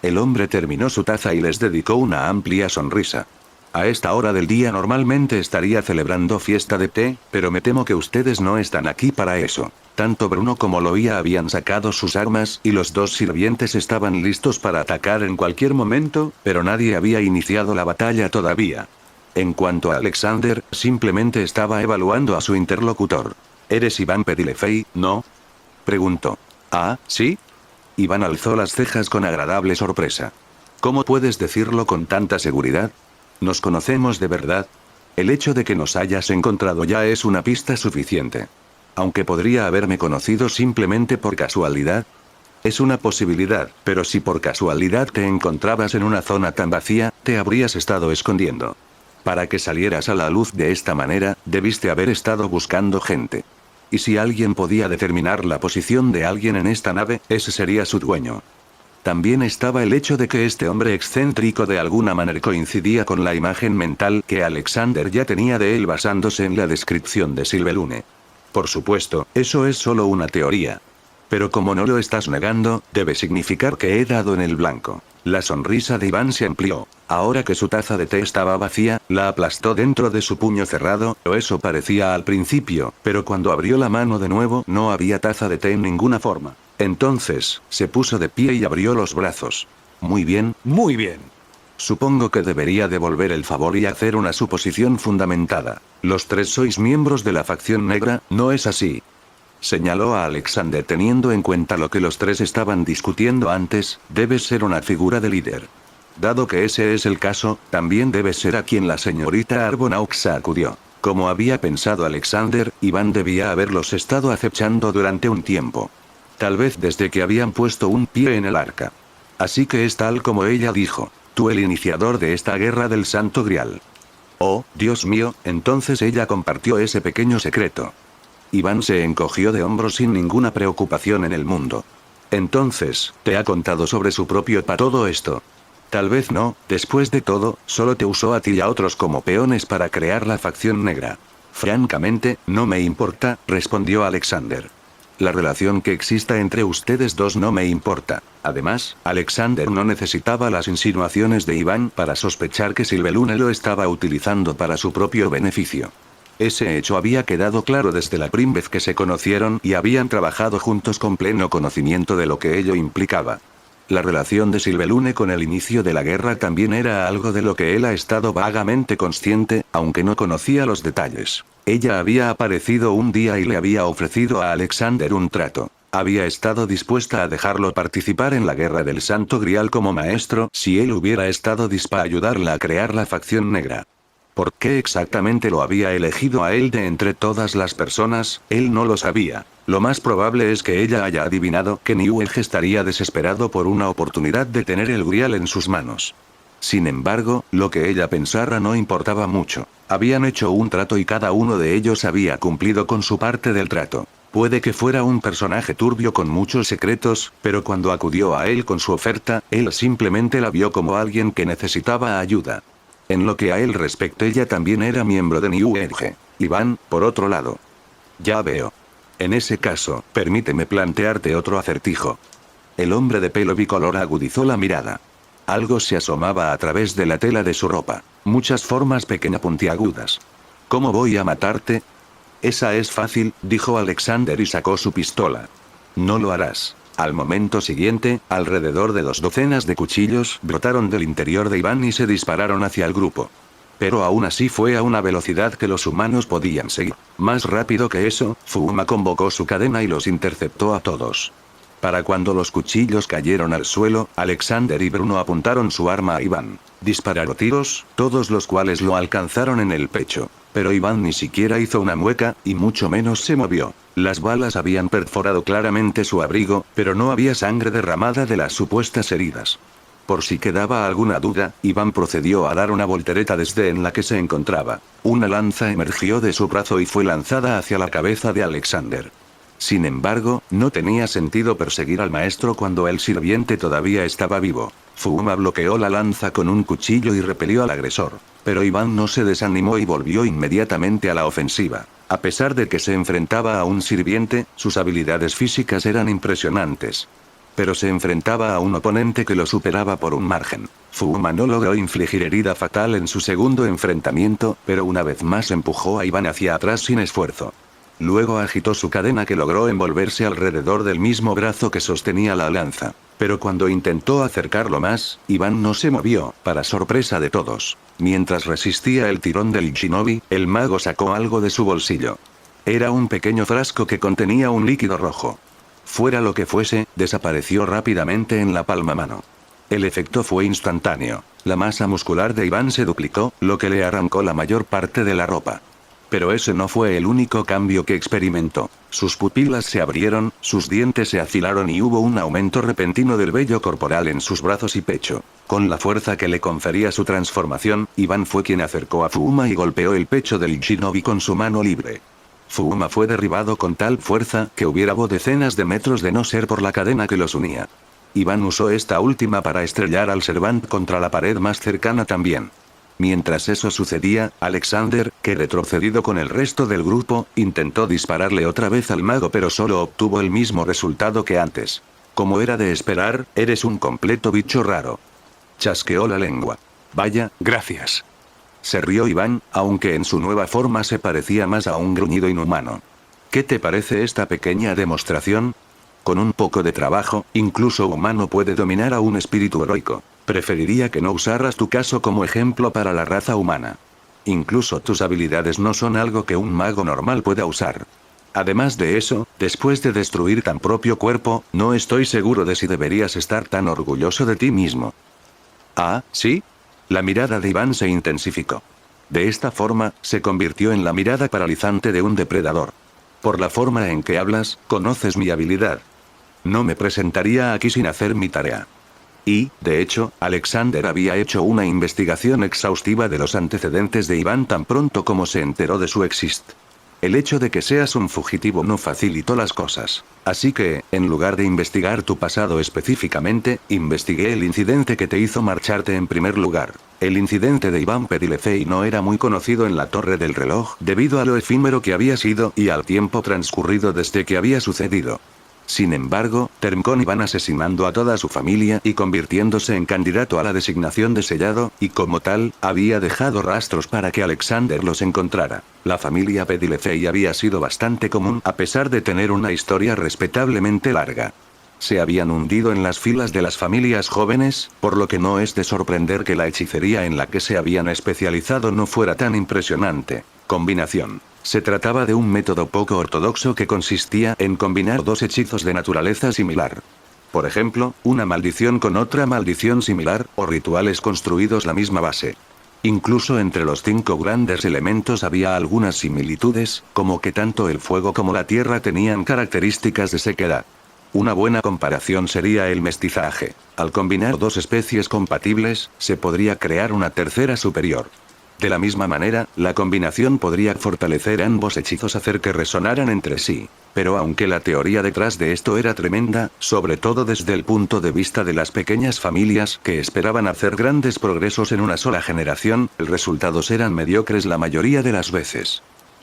El hombre terminó su taza y les dedicó una amplia sonrisa. A esta hora del día normalmente estaría celebrando fiesta de té, pero me temo que ustedes no están aquí para eso. Tanto Bruno como Loia habían sacado sus armas y los 2 sirvientes estaban listos para atacar en cualquier momento, pero nadie había iniciado la batalla todavía. En cuanto a Alexander, simplemente estaba evaluando a su interlocutor. ¿Eres Iván Pedilefei, no? Preguntó. ¿Ah, sí? Iván alzó las cejas con agradable sorpresa. ¿Cómo puedes decirlo con tanta seguridad? ¿Nos conocemos de verdad? El hecho de que nos hayas encontrado ya es una pista suficiente. Aunque podría haberme conocido simplemente por casualidad. Es una posibilidad, pero si por casualidad te encontrabas en una zona tan vacía, te habrías estado escondiendo. Para que salieras a la luz de esta manera, debiste haber estado buscando gente. Y si alguien podía determinar la posición de alguien en esta nave, ese sería su dueño. También estaba el hecho de que este hombre excéntrico de alguna manera coincidía con la imagen mental que Alexander ya tenía de él basándose en la descripción de Silverlune. Por supuesto, eso es solo una teoría. Pero como no lo estás negando, debe significar que he dado en el blanco. La sonrisa de Iván se amplió. Ahora que su taza de té estaba vacía, la aplastó dentro de su puño cerrado, o eso parecía al principio, pero cuando abrió la mano de nuevo no había taza de té en ninguna forma. Entonces, se puso de pie y abrió los brazos. Muy bien, muy bien. Supongo que debería devolver el favor y hacer una suposición fundamentada. Los 3 sois miembros de la facción negra, ¿no es así? Señaló a Alexander teniendo en cuenta lo que los 3 estaban discutiendo antes, debes ser una figura de líder. Dado que ese es el caso, también debes ser a quien la señorita Arbonaux sacudió. Como había pensado Alexander, Iván debía haberlos estado acechando durante un tiempo. Tal vez desde que habían puesto un pie en el arca. Así que es tal como ella dijo. Tú el iniciador de esta guerra del Santo Grial. Oh, Dios mío, entonces ella compartió ese pequeño secreto. Iván se encogió de hombros sin ninguna preocupación en el mundo. Entonces, ¿te ha contado sobre su propio para todo esto? Tal vez no, después de todo, solo te usó a ti y a otros como peones para crear la facción negra. Francamente, no me importa, respondió Alexander. La relación que exista entre ustedes dos no me importa. Además, Alexander no necesitaba las insinuaciones de Iván para sospechar que Sylvelune lo estaba utilizando para su propio beneficio. Ese hecho había quedado claro desde la primera vez que se conocieron y habían trabajado juntos con pleno conocimiento de lo que ello implicaba. La relación de Sylvelune con el inicio de la guerra también era algo de lo que él ha estado vagamente consciente, aunque no conocía los detalles. Ella había aparecido un día y le había ofrecido a Alexander un trato. Había estado dispuesta a dejarlo participar en la guerra del Santo Grial como maestro si él hubiera estado dispuesto a ayudarla a crear la facción negra. ¿Por qué exactamente lo había elegido a él de entre todas las personas? Él no lo sabía. Lo más probable es que ella haya adivinado que Newell estaría desesperado por una oportunidad de tener el Grial en sus manos. Sin embargo, lo que ella pensara no importaba mucho. Habían hecho un trato y cada uno de ellos había cumplido con su parte del trato. Puede que fuera un personaje turbio con muchos secretos, pero cuando acudió a él con su oferta, él simplemente la vio como alguien que necesitaba ayuda. En lo que a él respecta, ella también era miembro de New Age. Iván, por otro lado. Ya veo. En ese caso, permíteme plantearte otro acertijo. El hombre de pelo bicolor agudizó la mirada. Algo se asomaba a través de la tela de su ropa. Muchas formas puntiagudas. ¿Cómo voy a matarte? Esa es fácil, dijo Alexander y sacó su pistola. No lo harás. Al momento siguiente, alrededor de 2 docenas de cuchillos brotaron del interior de Iván y se dispararon hacia el grupo. Pero aún así fue a una velocidad que los humanos podían seguir. Más rápido que eso, Fuma convocó su cadena y los interceptó a todos. Para cuando los cuchillos cayeron al suelo, Alexander y Bruno apuntaron su arma a Iván. Dispararon tiros, todos los cuales lo alcanzaron en el pecho. Pero Iván ni siquiera hizo una mueca, y mucho menos se movió. Las balas habían perforado claramente su abrigo, pero no había sangre derramada de las supuestas heridas. Por si quedaba alguna duda, Iván procedió a dar una voltereta desde en la que se encontraba. Una lanza emergió de su brazo y fue lanzada hacia la cabeza de Alexander. Sin embargo, no tenía sentido perseguir al maestro cuando el sirviente todavía estaba vivo. Fuma bloqueó la lanza con un cuchillo y repelió al agresor. Pero Iván no se desanimó y volvió inmediatamente a la ofensiva. A pesar de que se enfrentaba a un sirviente, sus habilidades físicas eran impresionantes. Pero se enfrentaba a un oponente que lo superaba por un margen. Fuma no logró infligir herida fatal en su segundo enfrentamiento, pero una vez más empujó a Iván hacia atrás sin esfuerzo. Luego agitó su cadena que logró envolverse alrededor del mismo brazo que sostenía la lanza. Pero cuando intentó acercarlo más, Iván no se movió, para sorpresa de todos. Mientras resistía el tirón del shinobi, el mago sacó algo de su bolsillo. Era un pequeño frasco que contenía un líquido rojo. Fuera lo que fuese, desapareció rápidamente en la palma mano. El efecto fue instantáneo. La masa muscular de Iván se duplicó, lo que le arrancó la mayor parte de la ropa. Pero ese no fue el único cambio que experimentó. Sus pupilas se abrieron, sus dientes se afilaron y hubo un aumento repentino del vello corporal en sus brazos y pecho. Con la fuerza que le confería su transformación, Iván fue quien acercó a Fuma y golpeó el pecho del shinobi con su mano libre. Fuma fue derribado con tal fuerza que hubiera volado decenas de metros de no ser por la cadena que los unía. Iván usó esta última para estrellar al Servant contra la pared más cercana también. Mientras eso sucedía, Alexander, que retrocedido con el resto del grupo, intentó dispararle otra vez al mago pero solo obtuvo el mismo resultado que antes. Como era de esperar, eres un completo bicho raro. Chasqueó la lengua. Vaya, gracias. Se rió Iván, aunque en su nueva forma se parecía más a un gruñido inhumano. ¿Qué te parece esta pequeña demostración? Con un poco de trabajo, incluso humano puede dominar a un espíritu heroico. Preferiría que no usaras tu caso como ejemplo para la raza humana. Incluso tus habilidades no son algo que un mago normal pueda usar. Además de eso, después de destruir tan propio cuerpo, no estoy seguro de si deberías estar tan orgulloso de ti mismo. ¿Ah, sí? La mirada de Iván se intensificó. De esta forma, se convirtió en la mirada paralizante de un depredador. Por la forma en que hablas, conoces mi habilidad. No me presentaría aquí sin hacer mi tarea. Y, de hecho, Alexander había hecho una investigación exhaustiva de los antecedentes de Iván tan pronto como se enteró de su existencia. El hecho de que seas un fugitivo no facilitó las cosas. Así que, en lugar de investigar tu pasado específicamente, investigué el incidente que te hizo marcharte en primer lugar. El incidente de Iván Pedilefei no era muy conocido en la Torre del Reloj, debido a lo efímero que había sido y al tiempo transcurrido desde que había sucedido. Sin embargo, terminó con Iván asesinando a toda su familia y convirtiéndose en candidato a la designación de Sellado, y como tal, había dejado rastros para que Alexander los encontrara. La familia Pedilefei había sido bastante común a pesar de tener una historia respetablemente larga. Se habían hundido en las filas de las familias jóvenes, por lo que no es de sorprender que la hechicería en la que se habían especializado no fuera tan impresionante. Combinación. Se trataba de un método poco ortodoxo que consistía en combinar dos hechizos de naturaleza similar. Por ejemplo, una maldición con otra maldición similar, o rituales construidos la misma base. Incluso entre los 5 grandes elementos había algunas similitudes, como que tanto el fuego como la tierra tenían características de sequedad. Una buena comparación sería el mestizaje. Al combinar dos especies compatibles, se podría crear una tercera superior. De la misma manera, la combinación podría fortalecer ambos hechizos, hacer que resonaran entre sí. Pero aunque la teoría detrás de esto era tremenda, sobre todo desde el punto de vista de las pequeñas familias que esperaban hacer grandes progresos en una sola generación, los resultados eran mediocres la mayoría de las veces.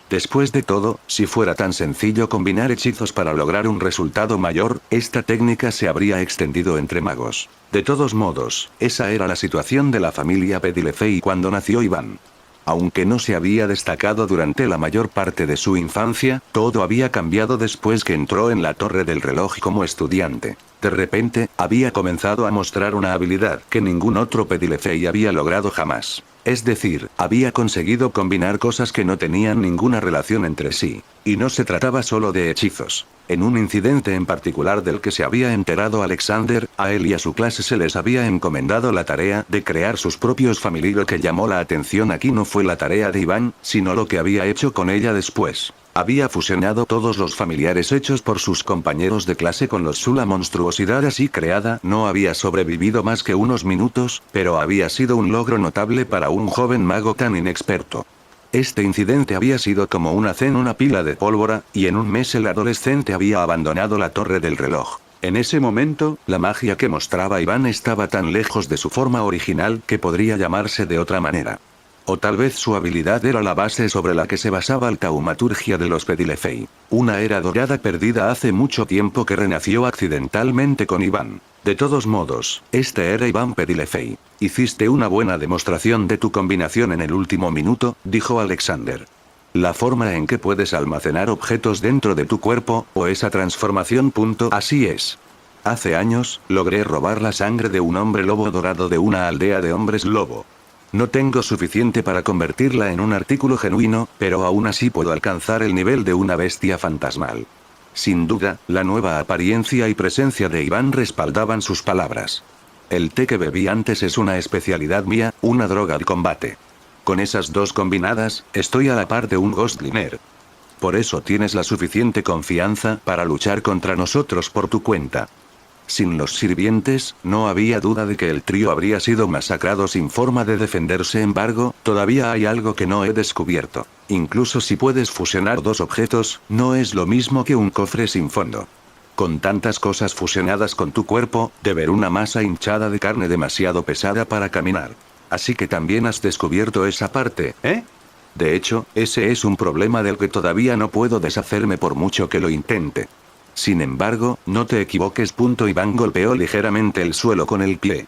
Después de todo, si fuera tan sencillo combinar hechizos para lograr un resultado mayor, esta técnica se habría extendido entre magos. De todos modos, esa era la situación de la familia Pedilefei cuando nació Iván. Aunque no se había destacado durante la mayor parte de su infancia, todo había cambiado después que entró en la Torre del Reloj como estudiante. De repente, había comenzado a mostrar una habilidad que ningún otro Pedilefei había logrado jamás. Es decir, había conseguido combinar cosas que no tenían ninguna relación entre sí. Y no se trataba solo de hechizos. En un incidente en particular del que se había enterado Alexander, a él y a su clase se les había encomendado la tarea de crear sus propios familiares. Lo que llamó la atención aquí no fue la tarea de Iván, sino lo que había hecho con ella después. Había fusionado todos los familiares hechos por sus compañeros de clase con los Su. La monstruosidad así creada no había sobrevivido más que unos minutos, pero había sido un logro notable para un joven mago tan inexperto. Este incidente había sido como una cena, una pila de pólvora, y en un mes el adolescente había abandonado la Torre del Reloj. En ese momento, la magia que mostraba Iván estaba tan lejos de su forma original que podría llamarse de otra manera. O tal vez su habilidad era la base sobre la que se basaba la taumaturgia de los Pedilefei. Una era dorada perdida hace mucho tiempo que renació accidentalmente con Iván. De todos modos, este era Iván Pedilefei. Hiciste una buena demostración de tu combinación en el último minuto, dijo Alexander. La forma en que puedes almacenar objetos dentro de tu cuerpo, o esa transformación. Así es. Hace años, logré robar la sangre de un hombre lobo dorado de una aldea de hombres lobo. No tengo suficiente para convertirla en un artículo genuino, pero aún así puedo alcanzar el nivel de una bestia fantasmal. Sin duda, la nueva apariencia y presencia de Iván respaldaban sus palabras. El té que bebí antes es una especialidad mía, una droga de combate. Con esas dos combinadas, estoy a la par de un Ghostliner. Por eso tienes la suficiente confianza para luchar contra nosotros por tu cuenta. Sin los sirvientes, no había duda de que el trío habría sido masacrado sin forma de defenderse. Sin embargo, todavía hay algo que no he descubierto. Incluso si puedes fusionar dos objetos, no es lo mismo que un cofre sin fondo. Con tantas cosas fusionadas con tu cuerpo, de ver una masa hinchada de carne demasiado pesada para caminar. Así que también has descubierto esa parte, ¿eh? De hecho, ese es un problema del que todavía no puedo deshacerme por mucho que lo intente. Sin embargo, no te equivoques. Iván golpeó ligeramente el suelo con el pie.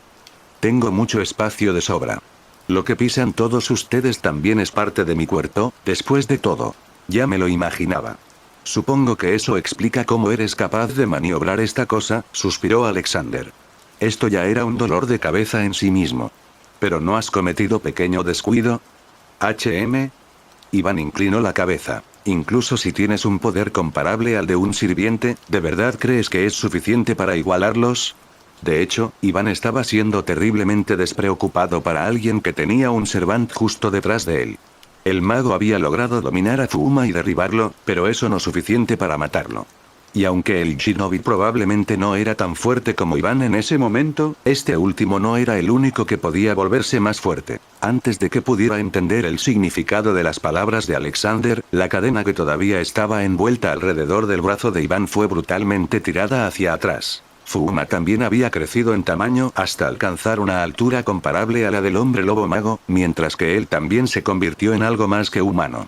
Tengo mucho espacio de sobra. Lo que pisan todos ustedes también es parte de mi cuerpo, después de todo. Ya me lo imaginaba. Supongo que eso explica cómo eres capaz de maniobrar esta cosa, suspiró Alexander. Esto ya era un dolor de cabeza en sí mismo. ¿Pero no has cometido pequeño descuido? Iván inclinó la cabeza. Incluso si tienes un poder comparable al de un sirviente, ¿de verdad crees que es suficiente para igualarlos? De hecho, Iván estaba siendo terriblemente despreocupado para alguien que tenía un servant justo detrás de él. El mago había logrado dominar a Fuma y derribarlo, pero eso no suficiente para matarlo. Y aunque el shinobi probablemente no era tan fuerte como Iván en ese momento, este último no era el único que podía volverse más fuerte. Antes de que pudiera entender el significado de las palabras de Alexander, la cadena que todavía estaba envuelta alrededor del brazo de Iván fue brutalmente tirada hacia atrás. Fuma también había crecido en tamaño hasta alcanzar una altura comparable a la del hombre lobo mago, mientras que él también se convirtió en algo más que humano.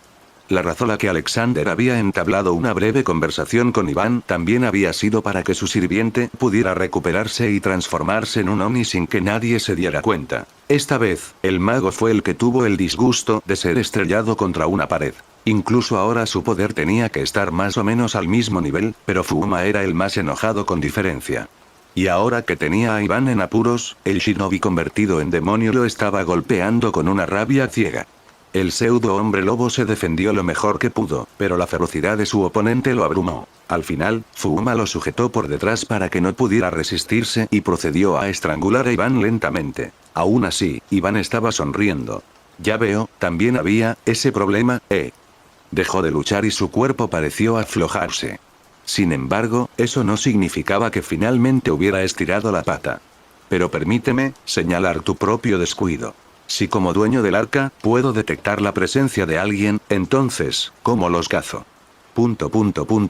La razón a que Alexander había entablado una breve conversación con Iván también había sido para que su sirviente pudiera recuperarse y transformarse en un Oni sin que nadie se diera cuenta. Esta vez, el mago fue el que tuvo el disgusto de ser estrellado contra una pared. Incluso ahora su poder tenía que estar más o menos al mismo nivel, pero Fuma era el más enojado con diferencia. Y ahora que tenía a Iván en apuros, el shinobi convertido en demonio lo estaba golpeando con una rabia ciega. El pseudo hombre lobo se defendió lo mejor que pudo, pero la ferocidad de su oponente lo abrumó. Al final, Fuma lo sujetó por detrás para que no pudiera resistirse y procedió a estrangular a Iván lentamente. Aún así, Iván estaba sonriendo. Ya veo, también había ese problema, Dejó de luchar y su cuerpo pareció aflojarse. Sin embargo, eso no significaba que finalmente hubiera estirado la pata. Pero permíteme señalar tu propio descuido. Si como dueño del arca, puedo detectar la presencia de alguien, entonces, ¿cómo los cazo?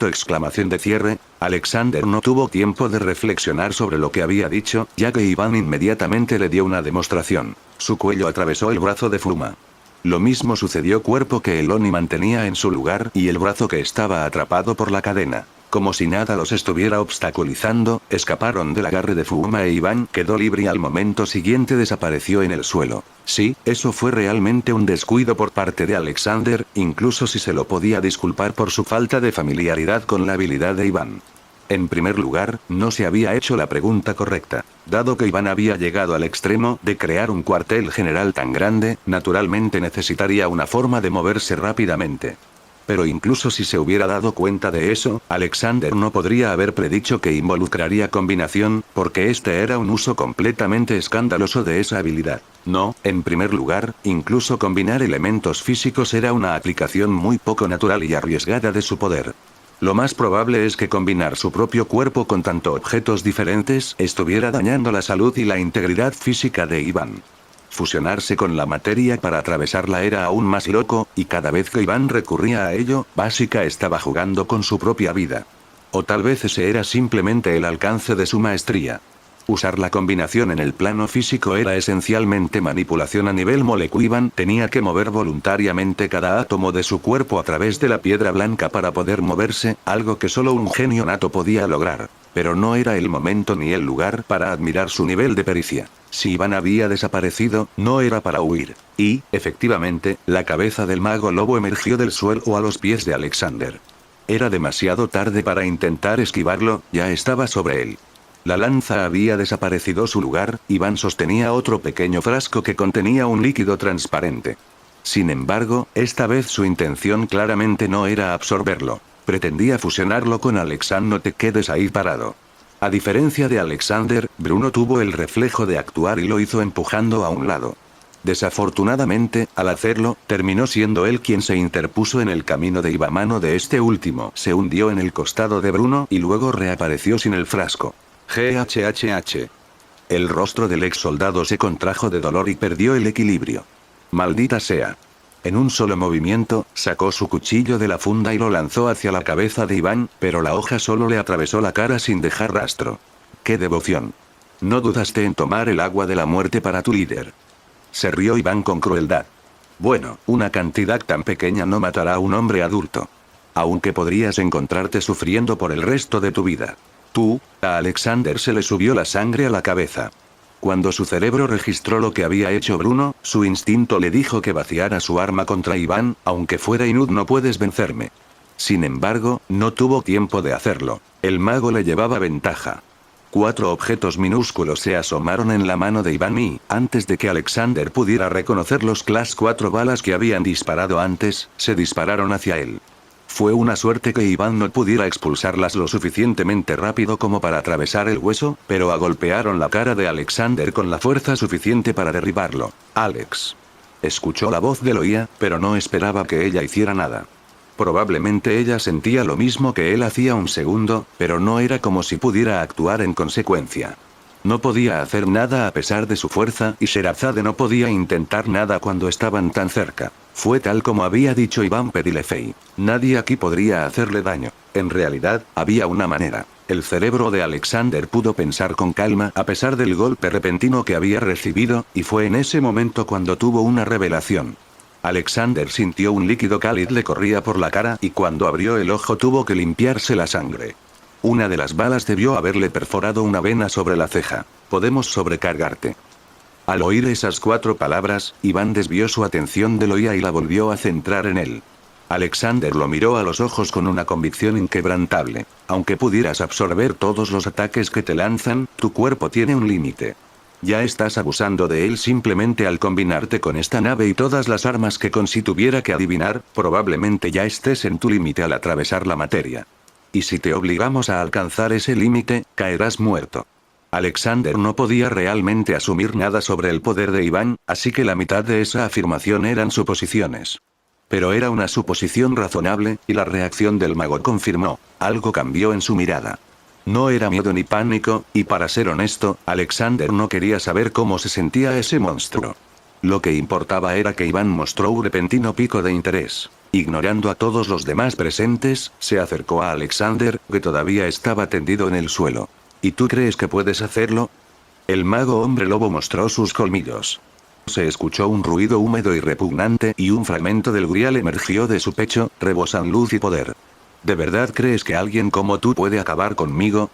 Exclamación de cierre. Alexander no tuvo tiempo de reflexionar sobre lo que había dicho, ya que Iván inmediatamente le dio una demostración. Su cuello atravesó el brazo de Fuma. Lo mismo sucedió cuerpo que el Oni mantenía en su lugar y el brazo que estaba atrapado por la cadena. Como si nada los estuviera obstaculizando, escaparon del agarre de Fuma e Iván quedó libre y al momento siguiente desapareció en el suelo. Sí, eso fue realmente un descuido por parte de Alexander, incluso si se lo podía disculpar por su falta de familiaridad con la habilidad de Iván. En primer lugar, no se había hecho la pregunta correcta. Dado que Iván había llegado al extremo de crear un cuartel general tan grande, naturalmente necesitaría una forma de moverse rápidamente. Pero incluso si se hubiera dado cuenta de eso, Alexander no podría haber predicho que involucraría combinación, porque este era un uso completamente escandaloso de esa habilidad. No, en primer lugar, incluso combinar elementos físicos era una aplicación muy poco natural y arriesgada de su poder. Lo más probable es que combinar su propio cuerpo con tantos objetos diferentes estuviera dañando la salud y la integridad física de Iván. Fusionarse con la materia para atravesarla era aún más loco, y cada vez que Iván recurría a ello, Básica estaba jugando con su propia vida. O tal vez ese era simplemente el alcance de su maestría. Usar la combinación en el plano físico era esencialmente manipulación a nivel molecular. Iván tenía que mover voluntariamente cada átomo de su cuerpo a través de la piedra blanca para poder moverse, algo que solo un genio nato podía lograr. Pero no era el momento ni el lugar para admirar su nivel de pericia. Si Iván había desaparecido, no era para huir. Y, efectivamente, la cabeza del mago lobo emergió del suelo a los pies de Alexander. Era demasiado tarde para intentar esquivarlo, ya estaba sobre él. La lanza había desaparecido su lugar, Iván sostenía otro pequeño frasco que contenía un líquido transparente. Sin embargo, esta vez su intención claramente no era absorberlo. Pretendía fusionarlo con Alexander. No te quedes ahí parado. A diferencia de Alexander, Bruno tuvo el reflejo de actuar y lo hizo empujando a un lado. Desafortunadamente, al hacerlo, terminó siendo él quien se interpuso en el camino de Iván. Mano de este último se hundió en el costado de Bruno y luego reapareció sin el frasco. GHHH. El rostro del ex soldado se contrajo de dolor y perdió el equilibrio. Maldita sea. En un solo movimiento, sacó su cuchillo de la funda y lo lanzó hacia la cabeza de Iván, pero la hoja solo le atravesó la cara sin dejar rastro. ¡Qué devoción! No dudaste en tomar el agua de la muerte para tu líder. Se rió Iván con crueldad. Bueno, una cantidad tan pequeña no matará a un hombre adulto. Aunque podrías encontrarte sufriendo por el resto de tu vida. A Alexander se le subió la sangre a la cabeza. Cuando su cerebro registró lo que había hecho Bruno, su instinto le dijo que vaciara su arma contra Iván, aunque fuera Inud. No puedes vencerme. Sin embargo, no tuvo tiempo de hacerlo. El mago le llevaba ventaja. 4 objetos minúsculos se asomaron en la mano de Iván y, antes de que Alexander pudiera reconocer los Class 4 balas que habían disparado antes, se dispararon hacia él. Fue una suerte que Iván no pudiera expulsarlas lo suficientemente rápido como para atravesar el hueso, pero agolpearon la cara de Alexander con la fuerza suficiente para derribarlo. Alex. Escuchó la voz de Loia, pero no esperaba que ella hiciera nada. Probablemente ella sentía lo mismo que él hacía un segundo, pero no era como si pudiera actuar en consecuencia. No podía hacer nada a pesar de su fuerza y Sherazade no podía intentar nada cuando estaban tan cerca. Fue tal como había dicho Iván Pedilefei. Nadie aquí podría hacerle daño. En realidad, había una manera. El cerebro de Alexander pudo pensar con calma a pesar del golpe repentino que había recibido, y fue en ese momento cuando tuvo una revelación. Alexander sintió un líquido cálido le corría por la cara y cuando abrió el ojo tuvo que limpiarse la sangre. Una de las balas debió haberle perforado una vena sobre la ceja. Podemos sobrecargarte. Al oír esas 4 palabras, Iván desvió su atención de Loia y la volvió a centrar en él. Alexander lo miró a los ojos con una convicción inquebrantable. Aunque pudieras absorber todos los ataques que te lanzan, tu cuerpo tiene un límite. Ya estás abusando de él simplemente al combinarte con esta nave y todas las armas que con si tuviera que adivinar, probablemente ya estés en tu límite al atravesar la materia. Y si te obligamos a alcanzar ese límite, caerás muerto. Alexander no podía realmente asumir nada sobre el poder de Iván, así que la mitad de esa afirmación eran suposiciones. Pero era una suposición razonable, y la reacción del mago confirmó. Algo cambió en su mirada. No era miedo ni pánico, y para ser honesto, Alexander no quería saber cómo se sentía ese monstruo. Lo que importaba era que Iván mostró un repentino pico de interés. Ignorando a todos los demás presentes, se acercó a Alexander, que todavía estaba tendido en el suelo. ¿Y tú crees que puedes hacerlo? El mago hombre lobo mostró sus colmillos. Se escuchó un ruido húmedo y repugnante y un fragmento del grial emergió de su pecho, rebosan luz y poder. ¿De verdad crees que alguien como tú puede acabar conmigo?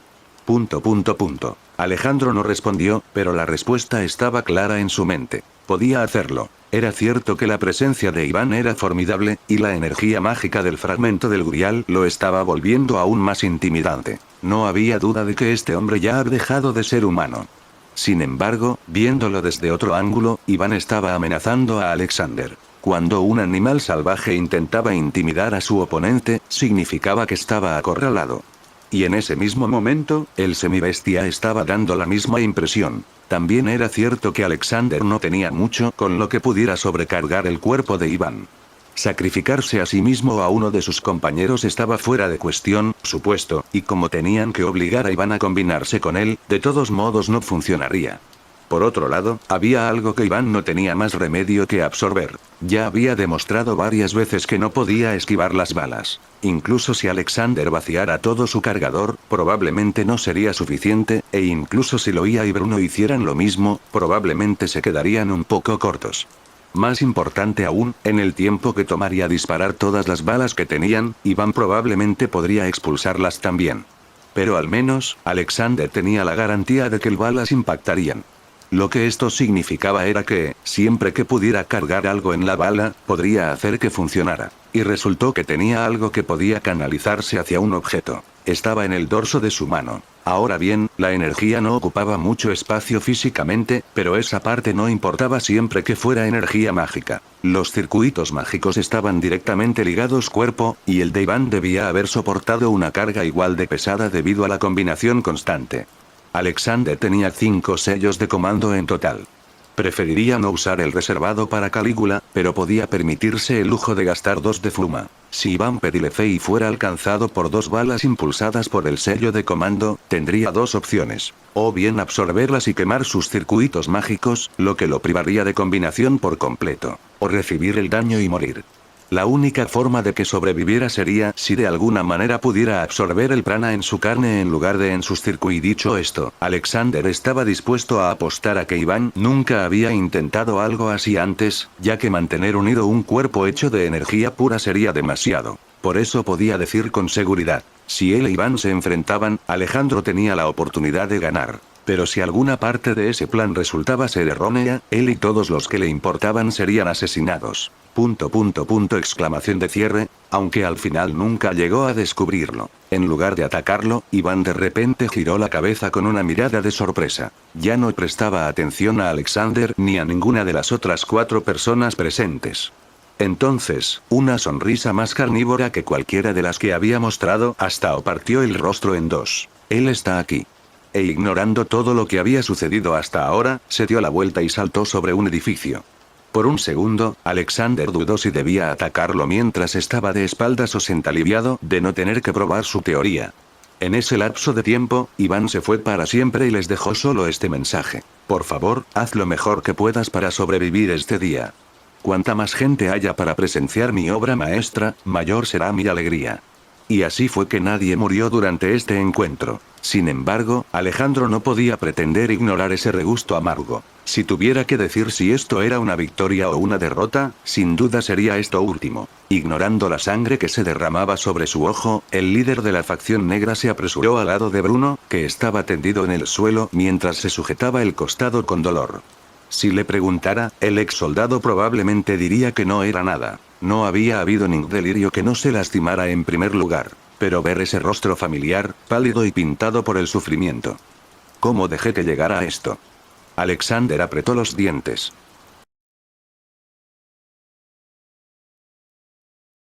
Alejandro no respondió, pero la respuesta estaba clara en su mente. Podía hacerlo. Era cierto que la presencia de Iván era formidable, y la energía mágica del fragmento del grial lo estaba volviendo aún más intimidante. No había duda de que este hombre ya había dejado de ser humano. Sin embargo, viéndolo desde otro ángulo, Iván estaba amenazando a Alexander. Cuando un animal salvaje intentaba intimidar a su oponente, significaba que estaba acorralado. Y en ese mismo momento, el semibestia estaba dando la misma impresión. También era cierto que Alexander no tenía mucho con lo que pudiera sobrecargar el cuerpo de Iván. Sacrificarse a sí mismo o a uno de sus compañeros estaba fuera de cuestión, supuesto, y como tenían que obligar a Iván a combinarse con él, de todos modos no funcionaría. Por otro lado, había algo que Iván no tenía más remedio que absorber. Ya había demostrado varias veces que no podía esquivar las balas. Incluso si Alexander vaciara todo su cargador, probablemente no sería suficiente, e incluso si Loia y Bruno hicieran lo mismo, probablemente se quedarían un poco cortos. Más importante aún, en el tiempo que tomaría disparar todas las balas que tenían, Iván probablemente podría expulsarlas también. Pero al menos, Alexander tenía la garantía de que las balas impactarían. Lo que esto significaba era que, siempre que pudiera cargar algo en la bala, podría hacer que funcionara. Y resultó que tenía algo que podía canalizarse hacia un objeto. Estaba en el dorso de su mano. Ahora bien, la energía no ocupaba mucho espacio físicamente, pero esa parte no importaba siempre que fuera energía mágica. Los circuitos mágicos estaban directamente ligados cuerpo, y el de Iván debía haber soportado una carga igual de pesada debido a la combinación constante. Alexander tenía 5 sellos de comando en total. Preferiría no usar el reservado para Calígula, pero podía permitirse el lujo de gastar 2 de Fuma. Si Iván Pedilefei fuera alcanzado por 2 balas impulsadas por el sello de comando, tendría 2 opciones. O bien absorberlas y quemar sus circuitos mágicos, lo que lo privaría de combinación por completo. O recibir el daño y morir. La única forma de que sobreviviera sería si de alguna manera pudiera absorber el prana en su carne en lugar de en sus circuitos. Dicho esto, Alexander estaba dispuesto a apostar a que Iván nunca había intentado algo así antes, ya que mantener unido un cuerpo hecho de energía pura sería demasiado. Por eso podía decir con seguridad, si él e Iván se enfrentaban, Alejandro tenía la oportunidad de ganar. Pero si alguna parte de ese plan resultaba ser errónea, él y todos los que le importaban serían asesinados. Exclamación de cierre, aunque al final nunca llegó a descubrirlo. En lugar de atacarlo, Iván de repente giró la cabeza con una mirada de sorpresa. Ya no prestaba atención a Alexander ni a ninguna de las otras 4 personas presentes. Entonces, una sonrisa más carnívora que cualquiera de las que había mostrado hasta o partió el rostro en 2. Él está aquí. E ignorando todo lo que había sucedido hasta ahora, se dio la vuelta y saltó sobre un edificio. Por un segundo, Alexander dudó si debía atacarlo mientras estaba de espaldas o senta aliviado de no tener que probar su teoría. En ese lapso de tiempo, Iván se fue para siempre y les dejó solo este mensaje. Por favor, haz lo mejor que puedas para sobrevivir este día. Cuanta más gente haya para presenciar mi obra maestra, mayor será mi alegría. Y así fue que nadie murió durante este encuentro. Sin embargo, Alejandro no podía pretender ignorar ese regusto amargo. Si tuviera que decir si esto era una victoria o una derrota, sin duda sería esto último. Ignorando la sangre que se derramaba sobre su ojo, el líder de la facción negra se apresuró al lado de Bruno, que estaba tendido en el suelo mientras se sujetaba el costado con dolor. Si le preguntara, el ex soldado probablemente diría que no era nada. No había habido ningún delirio que no se lastimara en primer lugar. Pero ver ese rostro familiar, pálido y pintado por el sufrimiento. ¿Cómo dejé que llegara a esto? Alexander apretó los dientes.